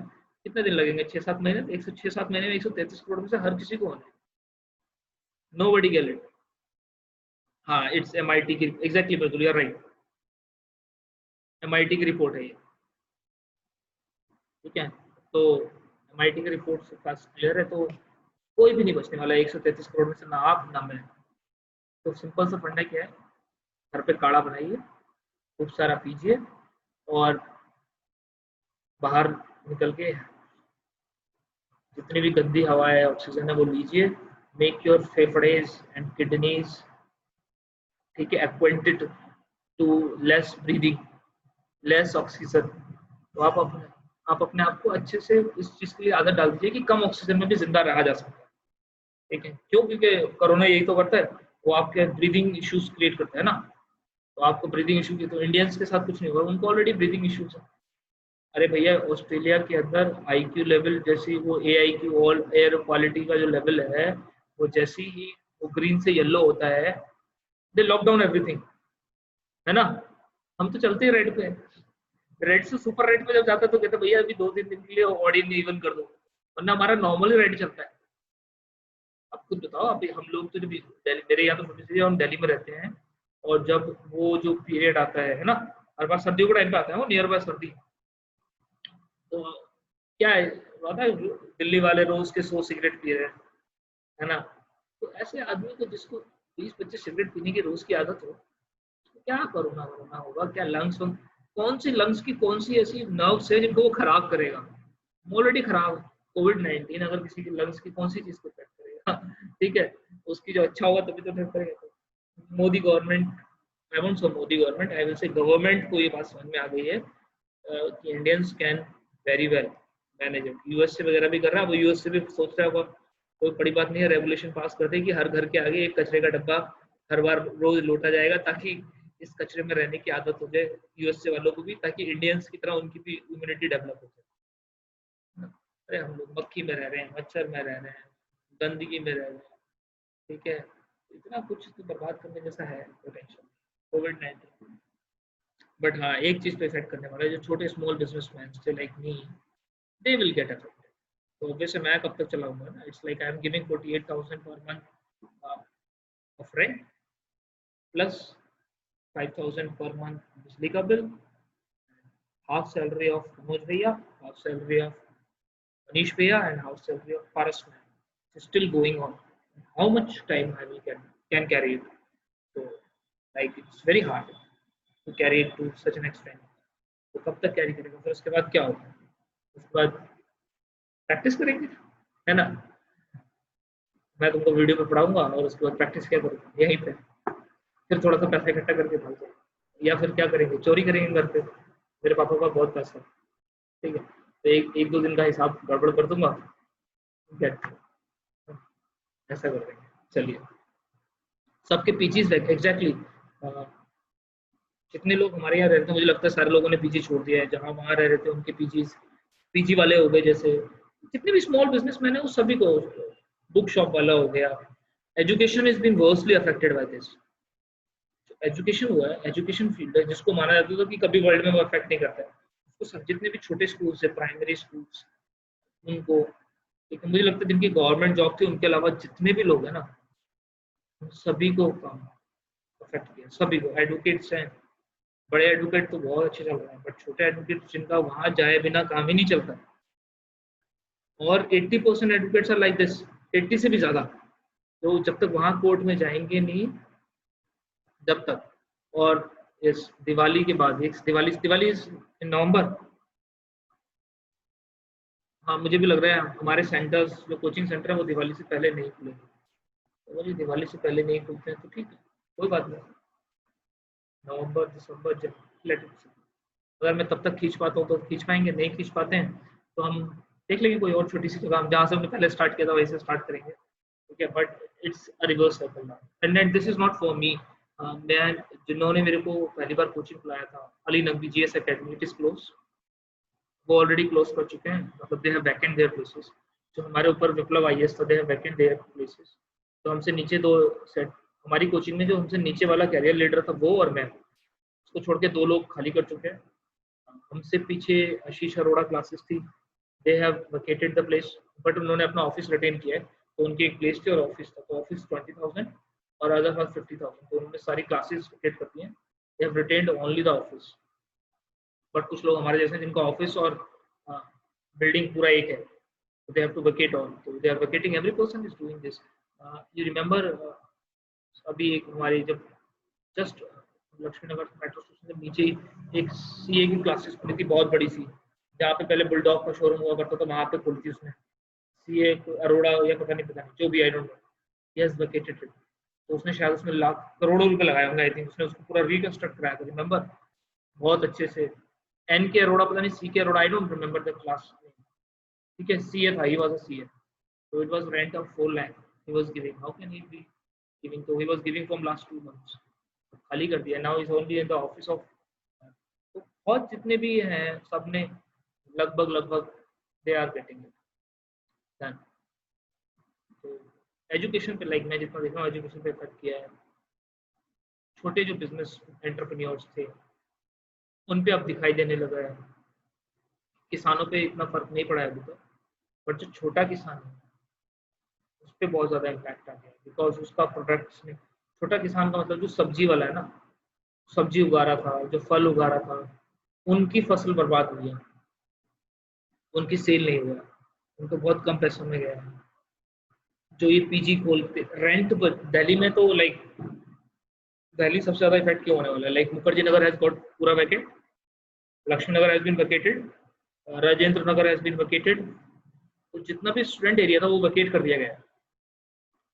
कितने दिन लगेंगे? 6-7 महीने। 106-7 महीने में 133 करोड़ में से हर किसी को होना है। Nobody get it. हाँ, it's MIT की exactly, बिल्कुल you're right, MIT की रिपोर्ट है ये, ठीक है। तो MIT की रिपोर्ट से पास क्लियर है, तो कोई भी नहीं बचने वाला 133 करोड़ में से, ना आप ना मैं। तो सिंपल सा फंडा क्या है, घर पे काढ़ा बनाइए, खूब सारा पीजिए, और बाहर निकल के जितनी भी गंदी हवा है, ऑक्सीजन है, वो लीजिए। मेक योर फेफड़ेज एंड किडनीज, ठीक है, acquainted to less breathing, less oxygen. तो आप अपने आप को अच्छे से इस चीज के लिए आदत डाल दीजिए कि कम ऑक्सीजन में भी जिंदा रहा जा सकता है, ठीक है। क्यों? क्योंकि कोरोना यही तो करता है, वो आपके ब्रीदिंग इश्यूज क्रिएट करता है ना। तो आपको ब्रीदिंग इशू की, तो इंडियंस के साथ कुछ नहीं हुआ, उनको ऑलरेडी ब्रीदिंग इश्यूज है। अरे भैया, ऑस्ट्रेलिया के अंदर IQ लेवल जैसी वो AIQ, ऑल एयर क्वालिटी का जो लेवल है, वो जैसी ही वो ग्रीन से येलो होता है, दे लॉक डाउन एवरीथिंग, है ना। हम तो चलते ही रेड पे, रेड से सुपर रेड पे जब जाता है तो कहते भैया अभी 2-3 दिन के लिए ऑडियंस इवन कर दो, वरना हमारा नॉर्मली रेड चलता है। अब खुद बताओ, अभी हम लोग तो जब दिल्ली, मेरे यहाँ तो छोटी सी हम दिल्ली में रहते हैं, और जब वो जो पीरियड आता है ना, हर बार सर्दियों का टाइम पे आता है, वो नियर बाय सर्दी, तो क्या है पता है, दिल्ली वाले रोज के 100 सिगरेट पी रहे हैं, है ना। तो ऐसे आदमी को जिसको 20-25 सिगरेट पीने की रोज की आदत हो, तो क्या कोरोना होगा? क्या लंग्स, कौन सी लंग्स की कौन सी ऐसी नर्व्स है जिनको वो खराब करेगा? ऑलरेडी खराब है। कोविड-19 अगर किसी की लंग्स की कौन सी चीज को इफेक्ट करेगा? ठीक है, उसकी जो अच्छा होगा तभी तो इफेक्ट करेगा। तो Modi government, I won't say Modi government, I will say government को ये बात समझ में आ गई है कि Indians can very well manage it. USA वगैरह भी कर रहा है, वो यूएसए भी सोच रहा होगा कोई बड़ी बात नहीं है, रेगुलेशन पास कर दे कि हर घर के आगे एक कचरे का डब्बा हर बार रोज लौटा जाएगा, ताकि इस कचरे में रहने की आदत हो जाए यूएसए वालों को भी, ताकि इंडियंस की तरह उनकी भी इम्यूनिटी डेवलप हो जाए। अरे हम लोग मक्खी में रह रहे हैं, मच्छर में रह रहे हैं, गंदगी में रह रहे हैं, ठीक है। इतना कुछ तो बर्बाद करने जैसा है पोटेंशियल कोविड-19। बट हाँ, एक चीज पे इफेक्ट करने वाला है, जो छोटे स्मॉल बिजनेसमैन से like me, they will get affected. तो वैसे मैं कब तक चलाऊंगा ना, it's like I am giving 48,000 per month of rent plus 5,000 per month बिजली का bill, half salary of Manoj Bhaiya, half salary of Manish Bhaiya, and half salary of Paras man. It's still going on. How much time I will can carry it? So like it's very hard to carry it to such an extent. तो कब तक कैरी करेगा? फिर उसके बाद क्या होगा? उसके बाद प्रैक्टिस करेंगे, है ना। मैं तुमको वीडियो पे पढ़ाऊंगा और उसके बाद प्रैक्टिस क्या करूँगा यहीं पे, फिर थोड़ा सा पैसा इकट्ठा करके भाग जाए, या फिर क्या करेंगे, चोरी करेंगे घर पे। मेरे पापा का बहुत पैसा है, ठीक है, तो एक 2 दिन का हिसाब गड़बड़ कर दूंगा, ठीक है, ऐसा कर देंगे। चलिए, सबके पीजीज एग्जैक्टली जितने लोग हमारे यहाँ रहते हैं, मुझे लगता है सारे लोगों ने पीजी छोड़ दिया है। जहाँ वहाँ रह रहे थे उनके पीजी वाले हो गए, जैसे जितने भी स्मॉल बिजनेसमैन है उस सभी को, बुक शॉप वाला हो गया। Education is been worsely affected by this. Education हुआ है, एजुकेशन फील्ड है जिसको माना जाता था कि कभी वर्ल्ड में वो अफेक्ट नहीं करता है, उसको सब जितने भी छोटे स्कूल्स है, प्राइमरी स्कूल्स, उनको, लेकिन मुझे लगता है जिनकी गवर्नमेंट जॉब थी उनके अलावा जितने भी लोग हैं ना, सभी को अफेक्ट किया, सभी को। एडवोकेट्स हैं, बड़े एडवोकेट तो बहुत अच्छे चल रहे हैं, बट छोटे एडवोकेट जिनका वहां जाए बिना काम ही नहीं चलता, और 80% एडवोकेट्स आर लाइक दिस, 80 से भी ज्यादा। तो जब तक वहां कोर्ट में जाएंगे नहीं, जब तक, और इस दिवाली के बाद, एक दिवाली इन नवंबर, हाँ मुझे भी लग रहा है हमारे सेंटर्स, जो कोचिंग सेंटर है वो दिवाली से पहले नहीं खुलेंगे। तो मुझे दिवाली से पहले नहीं खुलते हैं तो ठीक है, कोई बात नहीं, नवंबर दिसंबर जब अगर मैं तब तक खींच पाता हूँ तो खींच पाएंगे, नहीं खींच पाते हैं तो हम देख लेंगे कोई और छोटी सी जगह, जहाँ से हमने पहले स्टार्ट किया था वहीं से स्टार्ट करेंगे, ठीक है। But it's a reverse circle now, and this is not for me. मैं जिन्होंने मेरे को पहली बार कोचिंग पिलाया था, Ali Naqvi GS academy, it is close, वो ऑलरेडी क्लोज कर चुके हैं, मतलब they have vacant their places. जो हमारे ऊपर विप्लव IAS था, they have vacant their places. तो हमसे नीचे दो सेट, हमारी कोचिंग में जो हमसे नीचे वाला कैरियर लीडर था वो और मैं, उसको छोड़ के 2 लोग खाली कर चुके हैं। हमसे पीछे आशीष अरोड़ा क्लासेस थी, they have vacated the place, but उन्होंने अपना ऑफिस रिटेन किया है। तो उनकी एक प्लेस थी और ऑफिस था, तो ऑफिस 20,000 और अदर फॉर 50,000, तो उन्होंने सारी क्लासेस वैकेट कर दी हैं। They have retained only the office. But कुछ लोग हमारे जैसे जिनका ऑफिस और बिल्डिंग पूरा एक है, तो they have to vacate all, तो they are vacating, every person is doing this. You remember अभी एक हमारी जब just Laxmi Nagar metro station के नीचे ही एक CA की क्लासेस खुली थी, बहुत बड़ी सी, जहाँ पे पहले बुलडॉग का शोरूम हुआ करता था, वहाँ पे खुली थी उसने, CA अरोड़ा या पता नहीं जो भी, I don't know, he has vacated it. तो उसने शायद उसमें लाख करोड़ों रुपए लगाए होंगे, आई थिंक उसने उसको पूरा रिकंस्ट्रक्ट कराया था, रिमेंबर, बहुत अच्छे से। NK अरोड़ा, पता नहीं CK Arora, I don't remember the class, ठीक है, CA था, he was a CA। So it was rent of 4 lakh he was giving. How can he be giving? So he was giving from last 2 months. खाली कर दिया. Now he's only in the office of. तो बहुत जितने भी हैं सबने लगभग they are getting it done. तो एजुकेशन पे लाइक मैं जितना देखा हूँ एजुकेशन पे इफेक्ट किया है। छोटे जो बिजनेस एंटरप्रेन्योर्स थे उन पे अब दिखाई देने लगा है। किसानों पे इतना फर्क नहीं पड़ा है अभी तो, बट जो छोटा किसान है उस पर बहुत ज़्यादा इम्पैक्ट आ गया, बिकॉज उसका प्रोडक्ट्स में, छोटा किसान का मतलब जो सब्जी वाला है ना, सब्जी उगा रहा था, जो फल उगा रहा था, उनकी फसल बर्बाद हुई है, उनकी सेल नहीं हुआ, उनको बहुत कम पैसों में गया है। जो ये PG खोलते रेंट पर, दिल्ली में तो लाइक दिल्ली सबसे ज़्यादा इफेक्ट क्यों होने वाला है, like Mukherjee Nagar has got पूरा vacate, Laxmi Nagar has been vacated, Rajendra Nagar has been vacated, तो जितना भी स्टूडेंट एरिया था वो वैकेट कर दिया गया।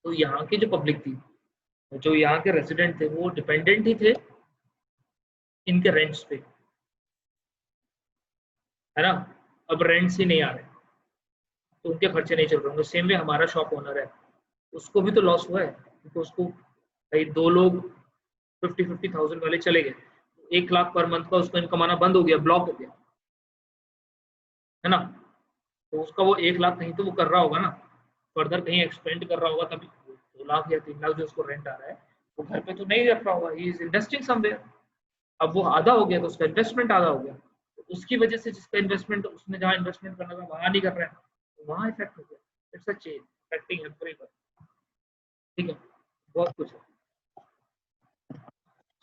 तो यहाँ की जो पब्लिक थी, जो यहाँ के रेजिडेंट थे, वो डिपेंडेंट ही थे इनके रेंट्स पे, है ना। अब रेंट्स ही नहीं आ रहे तो उनके खर्चे नहीं चल रहे होंगे। सेम वे हमारा शॉप ओनर है, उसको भी तो लॉस हुआ है, क्योंकि उसको भाई 2 लोग 50,000 वाले चले गए, 1 लाख पर मंथ का उसको इनकम आना बंद हो गया, ब्लॉक हो गया, है ना। तो उसका वो 1 लाख कहीं तो वो कर रहा होगा ना, फर्दर कहीं एक्सपेंड कर रहा होगा, तभी 2 लाख या 3 लाख जो उसको रेंट आ रहा है वो घर पे तो नहीं रख रहा होगा, ही इज इन्वेस्टिंग समवेयर। अब वो आधा हो गया तो उसका इन्वेस्टमेंट आधा हो गया, तो उसकी वजह से जिसका इन्वेस्टमेंट उसने जहाँ इन्वेस्टमेंट करना था वहां नहीं कर रहा है, तो वहां इफेक्ट हो गया। It's a chain effecting everyone, ठीक है, बहुत कुछ है।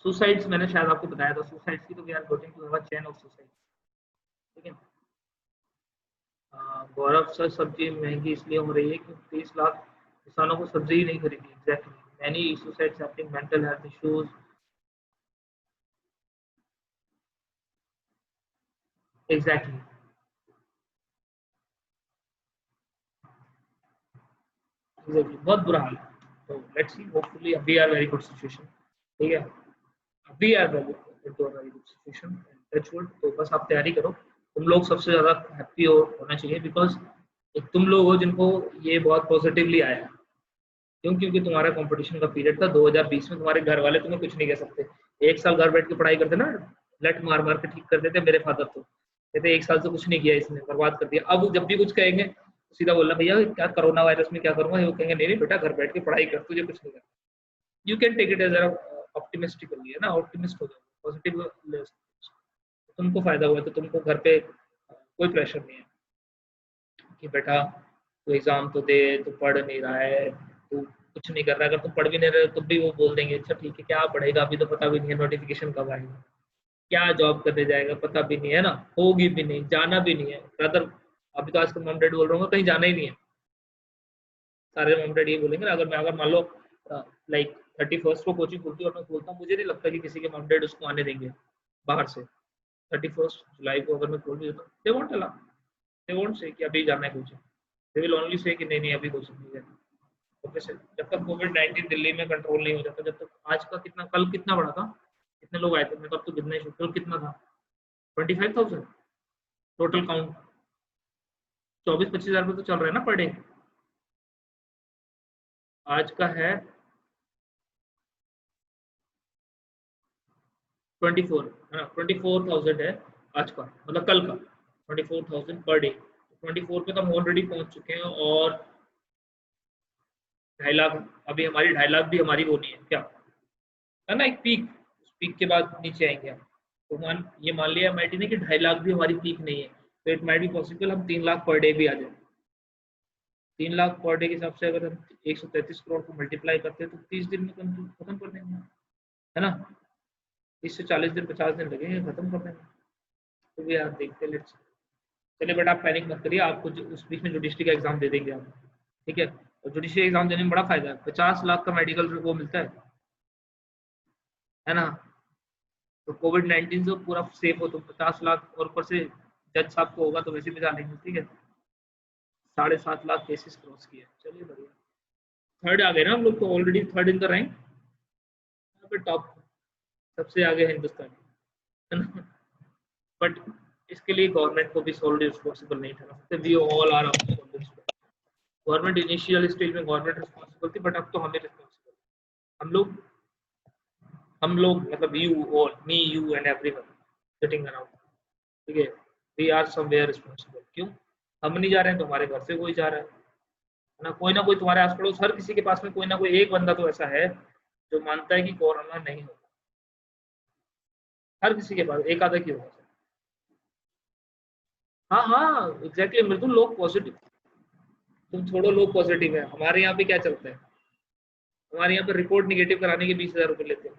सुसाइड्स मैंने शायद आपको बताया था, सुसाइड्स की तो we are going to have a chain of suicide, ठीक है। गौरव सर, सब्जी महंगी इसलिए हो रही है क्योंकि 30 लाख किसानों को सब्जी ही नहीं खरीदी, exactly, many suicides happening, mental health issues, exactly, exactly, बहुत बुरा हाल है। तो let's see, hopefully we are very good situation, ठीक है, we are very good situation, touch wood. तो बस आप तैयारी करो, तुम लोग सबसे ज्यादा हैप्पी होना चाहिए, बिकॉज एक तुम लोग हो जिनको ये बहुत पॉजिटिवली आया है। क्यों? क्योंकि तुम्हारा कंपटीशन का पीरियड था 2020 में, तुम्हारे घर वाले तुम्हें कुछ नहीं कह सकते। 1 साल घर बैठ के पढ़ाई करते ना, लट मार मार के ठीक कर देते। मेरे फादर तो कहते 1 साल से कुछ नहीं किया इसने, बर्बाद कर दिया। अब जब भी कुछ कहेंगे तो सीधा बोलना, भैया क्या कोरोना वायरस में क्या करूंगा, वो कहेंगे नहीं नहीं बेटा घर बैठ के पढ़ाई कर, तुझे कुछ नहीं करना। You can take it as optimistically, है ना, ऑप्टिमिस्ट हो जाओ, पॉजिटिव, तुमको फायदा हुआ तो तुमको घर पे कोई प्रेशर नहीं है कि बेटा तू एग्जाम तो दे, तू पढ़ नहीं रहा है, तू कुछ नहीं कर रहा है। अगर तुम पढ़ भी नहीं रहे तो भी वो बोल देंगे अच्छा ठीक है, क्या पढ़ेगा, अभी तो पता भी नहीं है नोटिफिकेशन कब आएगा, क्या जॉब करने जाएगा पता भी नहीं है ना, होगी भी नहीं, जाना भी नहीं है। ब्रदर अभी तो आजकल मॉम डैडी बोल रहा हूँ कहीं जाना ही नहीं है, सारे मॉम डैडी ये बोलेंगे। अगर मान लो लाइक 31st को कोचिंग खुलती है और मैं खोलता हूँ, मुझे नहीं लगता कि किसी के मॉम डैडी उसको आने देंगे बाहर से। 31 जुलाई को अगर मैं खोल भी देता हूँ, they won't allow, they won't say कि अभी जाना है coaching, they will only say कि नहीं नहीं अभी कोचिंग नहीं जाना। ओके सर, जब तक कोविड-19 दिल्ली में कंट्रोल नहीं हो जाता, जब तक, आज का कितना, कल कितना बड़ा था, कितने लोग आए थे, मैं तो अब तो गिनना ही शुरू, कल कितना था, 25,000 टोटल काउंट, 24-25 हज़ार रुपये तो चल रहा है ना पर डे। आज का है 24 है ना, 24,000 है आज का, मतलब कल का 24,000 पर डे। 24 पे तो हम ऑलरेडी पहुंच चुके हैं, और 2.5 लाख, अभी हमारी 2.5 लाख भी हमारी वो नहीं है क्या है ना, एक पीक, उस पीक के बाद नीचे आएंगे हम। तो ये मान लिया MIT ने कि 2.5 लाख भी हमारी पीक नहीं है, तो इट माइट बी पॉसिबल हम 3 लाख पर डे भी आ जाए। 3 लाख पर डे के हिसाब से अगर हम 133 करोड़ को मल्टीप्लाई करते हैं तो 30 दिन में खत्म कर देंगे, है ना। 30 से 40 दिन 50 दिन लगेंगे खत्म कर देंगे। तो भी आप देखते लेट्स, चलिए बट आप पैनिक मत करिए, आपको उस बीच में जुडिशरी का एग्जाम दे देंगे आप, ठीक है। और जुडिशरी एग्जाम देने में बड़ा फायदा है, 50 लाख का मेडिकल वो मिलता है ना। तो कोविड-19 से पूरा सेफ हो तो 50 लाख, और ऊपर से जज साहब को होगा तो वैसे भी डालेंगे, ठीक है। 7.5 लाख केसेस क्रॉस किए, चलिए बढ़िया। थर्ड आ गए ना हम लोग, तो already third in the rank, यहाँ पे टॉप सबसे आगे है हिंदुस्तान, है ना। बट इसके लिए गवर्नमेंट को भी सोलली रिस्पॉन्सिबल नहीं ठहरा सकते, we all are government initial stage में गवर्नमेंट रिस्पॉन्सिबल थी, बट अब तो हमें रिस्पॉन्सिबल, हम लोग मतलब you all, me you and everyone sitting around, ठीक है, वी आर समवेयर रिस्पॉन्सिबल। क्यों हम नहीं जा रहे हैं तो हमारे घर से कोई जा रहा है ना कोई तुम्हारे आस पड़ोस, हर किसी के पास में कोई ना कोई एक बंदा तो ऐसा है जो मानता है कि कोरोना नहीं होगा, हर किसी के पास एक आधा क्यों होगा। हाँ हाँ एग्जैक्टली मृदुल, लोग पॉजिटिव, तुम छोड़ो लोग पॉजिटिव है, हमारे यहाँ पे क्या चलता है, हमारे यहाँ पे रिपोर्ट निगेटिव कराने के 20,000 रुपये लेते हैं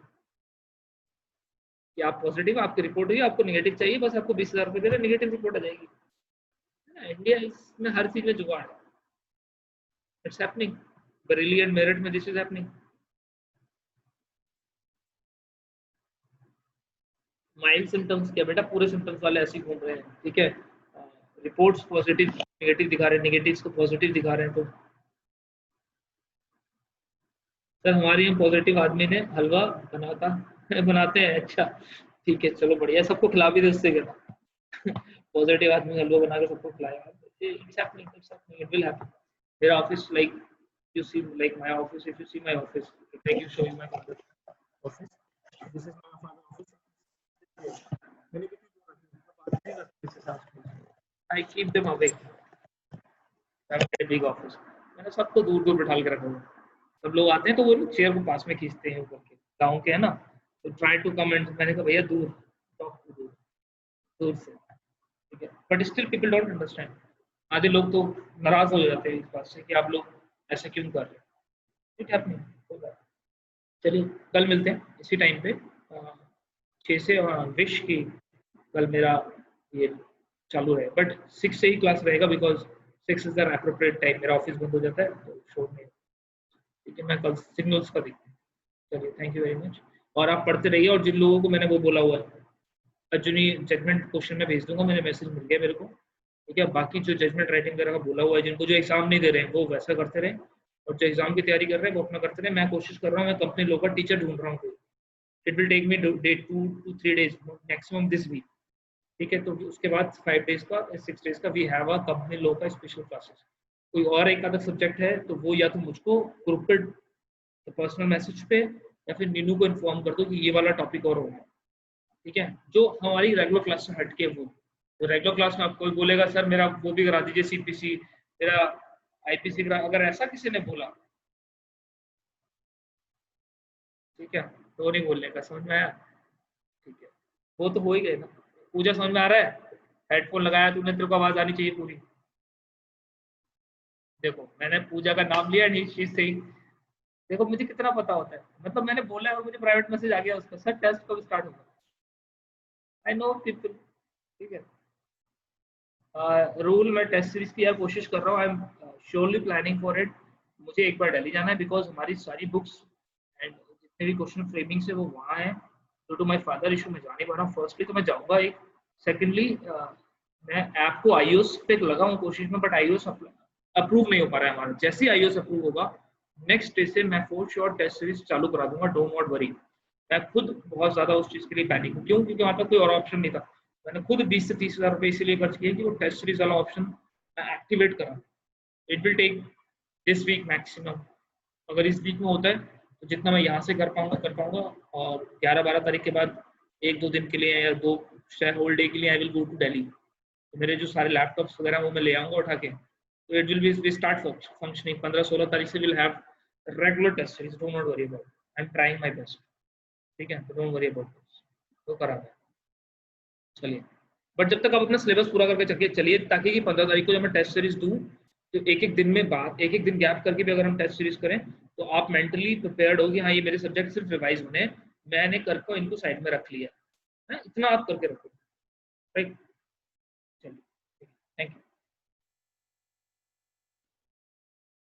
कि आप पॉजिटिव, आपकी रिपोर्ट हुई, आपको निगेटिव चाहिए, बस आपको 20,000 रुपये दे रहे, निगेटिव रिपोर्ट आ जाएगी। इंडिया इसमें हर चीज में जुगाड़ है, it's happening, Bareilly and Meerut में this is happening. Mild symptoms क्या बेटा, पूरे सिम्टम्स वाले ऐसे ही घूम रहे हैं, ठीक है। रिपोर्ट्स पॉजिटिव नेगेटिव दिखा रहे हैं, नेगेटिव्स को पॉजिटिव दिखा रहे हैं। तो सर हमारे यहाँ पॉजिटिव आदमी ने हलवा बनाते हैं, अच्छा ठीक है चलो बढ़िया, सबको खिला भी दे उससे क्या। पॉजिटिव आदमी हलवा बना के सबको खिलाया, it's happening, it will happen. मेरा office like you see like my office, if you see my office, like you show you my father's office, this is my father's office, many people I keep them away, I have a big office, मैंने सबको दूर दूर बिठा के रखा हुआ, सब लोग आते हैं तो वो चेयर को पास में खींचते हैं ऊपर के, गाँव के है ना, तो ट्राई टू कमेंट, मैंने कहा भैया दूर, टॉक टू दूर से, ठीक है, but still people don't understand. आधे लोग तो नाराज हो जाते हैं इस बात से कि आप लोग ऐसा क्यों कर रहे हैं, ठीक है अपनी। चलिए कल मिलते हैं इसी टाइम पे 6 से, विश की कल मेरा ये चालू है, बट 6 से ही क्लास रहेगा, because 6 is the appropriate time, मेरा ऑफिस बंद हो जाता है तो शो में, ठीक है। मैं कल सिग्नल्स का देखता हूँ, चलिए थैंक यू वेरी मच, और आप पढ़ते रहिए, और जिन लोगों को मैंने वो बोला हुआ है अर्जुनी जजमेंट क्वेश्चन में भेज दूंगा, मैंने मैसेज मिल गया मेरे को, ठीक है। बाकी जो जजमेंट राइटिंग वगैरह का बोला हुआ है, जिनको जो एग्जाम नहीं दे रहे हैं वो वैसा करते रहे, और जो एग्जाम की तैयारी कर रहे हैं वो अपना करते रहे। मैं कोशिश कर रहा हूँ, मैं कंपनी लो का टीचर ढूंढ रहा हूँ, it will take me 2 to 3 days maximum this week, ठीक है। तो उसके बाद 5 days का 6 days का वी हैव अ कंपनी लो का स्पेशल क्लासेस। कोई और एक आधा सब्जेक्ट है तो वो या तो मुझको ग्रुप पे पर्सनल मैसेज पे या फिर नीनू को इन्फॉर्म कर दो कि ये वाला टॉपिक और होगा, ठीक है। जो हमारी रेगुलर क्लास से हटके वो, तो रेगुलर क्लास में आप कोई बोलेगा सर मेरा वो भी करा दीजिए CPC, मेरा IPC करा, अगर ऐसा किसी ने बोला, ठीक है, तो नहीं बोलने का, समझ में आया, ठीक है। वो तो हो ही गए ना। पूजा समझ में आ रहा है, हेडफोन लगाया तूने, तेरे को आवाज आनी चाहिए पूरी। देखो मैंने पूजा का नाम लिया नहीं चीज से ही, देखो मुझे कितना पता होता है, मतलब मैंने बोला है और मुझे प्राइवेट मैसेज आ गया उसका, सर टेस्ट कब स्टार्ट होगा, आई नो पीपल, ठीक है। रूल मैं टेस्ट सीरीज की यार कोशिश कर रहा हूँ, I am surely planning for it. मुझे एक बार दिल्ली जाना है, बिकॉज हमारी सारी बुक्स एंड जितने भी क्वेश्चन फ्रेमिंग से वो वहाँ है, तो टू माई फादर इशू में जा नहीं पा रहा हूँ। फर्स्टली तो मैं जाऊँगा एक, सेकेंडली मैं ऐप को iOS पे लगा हूँ कोशिश में, बट iOS अप्रूव नहीं हो पा रहा है हमारा, जैसे ही iOS अप्रूव होगा नेक्स्ट डे से मैं फॉर श्योर टेस्ट सीरीज चालू करा दूंगा, डोंट नॉट वरी। मैं खुद बहुत ज्यादा उस चीज के लिए पैनिक हूँ, क्यों, क्योंकि वहाँ पर कोई और ऑप्शन नहीं था। मैंने खुद 20 से 30 हज़ार रुपये इसीलिए खर्च किए कि वो टेस्ट सीरीज वाला ऑप्शन मैं एक्टिवेट करा। It will take this week maximum, अगर इस वीक में होता है तो जितना मैं यहाँ से कर पाऊंगा, और 11-12 तारीख के बाद एक दो दिन के लिए या दो होल डे के लिए I will go to Delhi, तो मेरे जो सारे लैपटॉप्स वगैरह वो मैं ले आऊंगा उठा के, तो it will be start functioning 15-16 तारीख से will have regular test series, don't not worry about, I am trying my best, ठीक है, तो डोंट वरी अबाउट दिस, तो करा है। चलिए, बट जब तक आप अपना सिलेबस पूरा करके चलिए, ताकि कि 15 तारीख को जब मैं टेस्ट सीरीज दूं तो एक एक दिन में बात, एक एक दिन गैप करके भी अगर हम टेस्ट सीरीज करें तो आप मेंटली प्रिपेयर्ड हो कि हाँ ये मेरे सब्जेक्ट सिर्फ रिवाइज होने हैं, मैंने करके इनको साइड में रख लिया है, इतना आप करके रखो, राइट। चलिए, थैंक यू।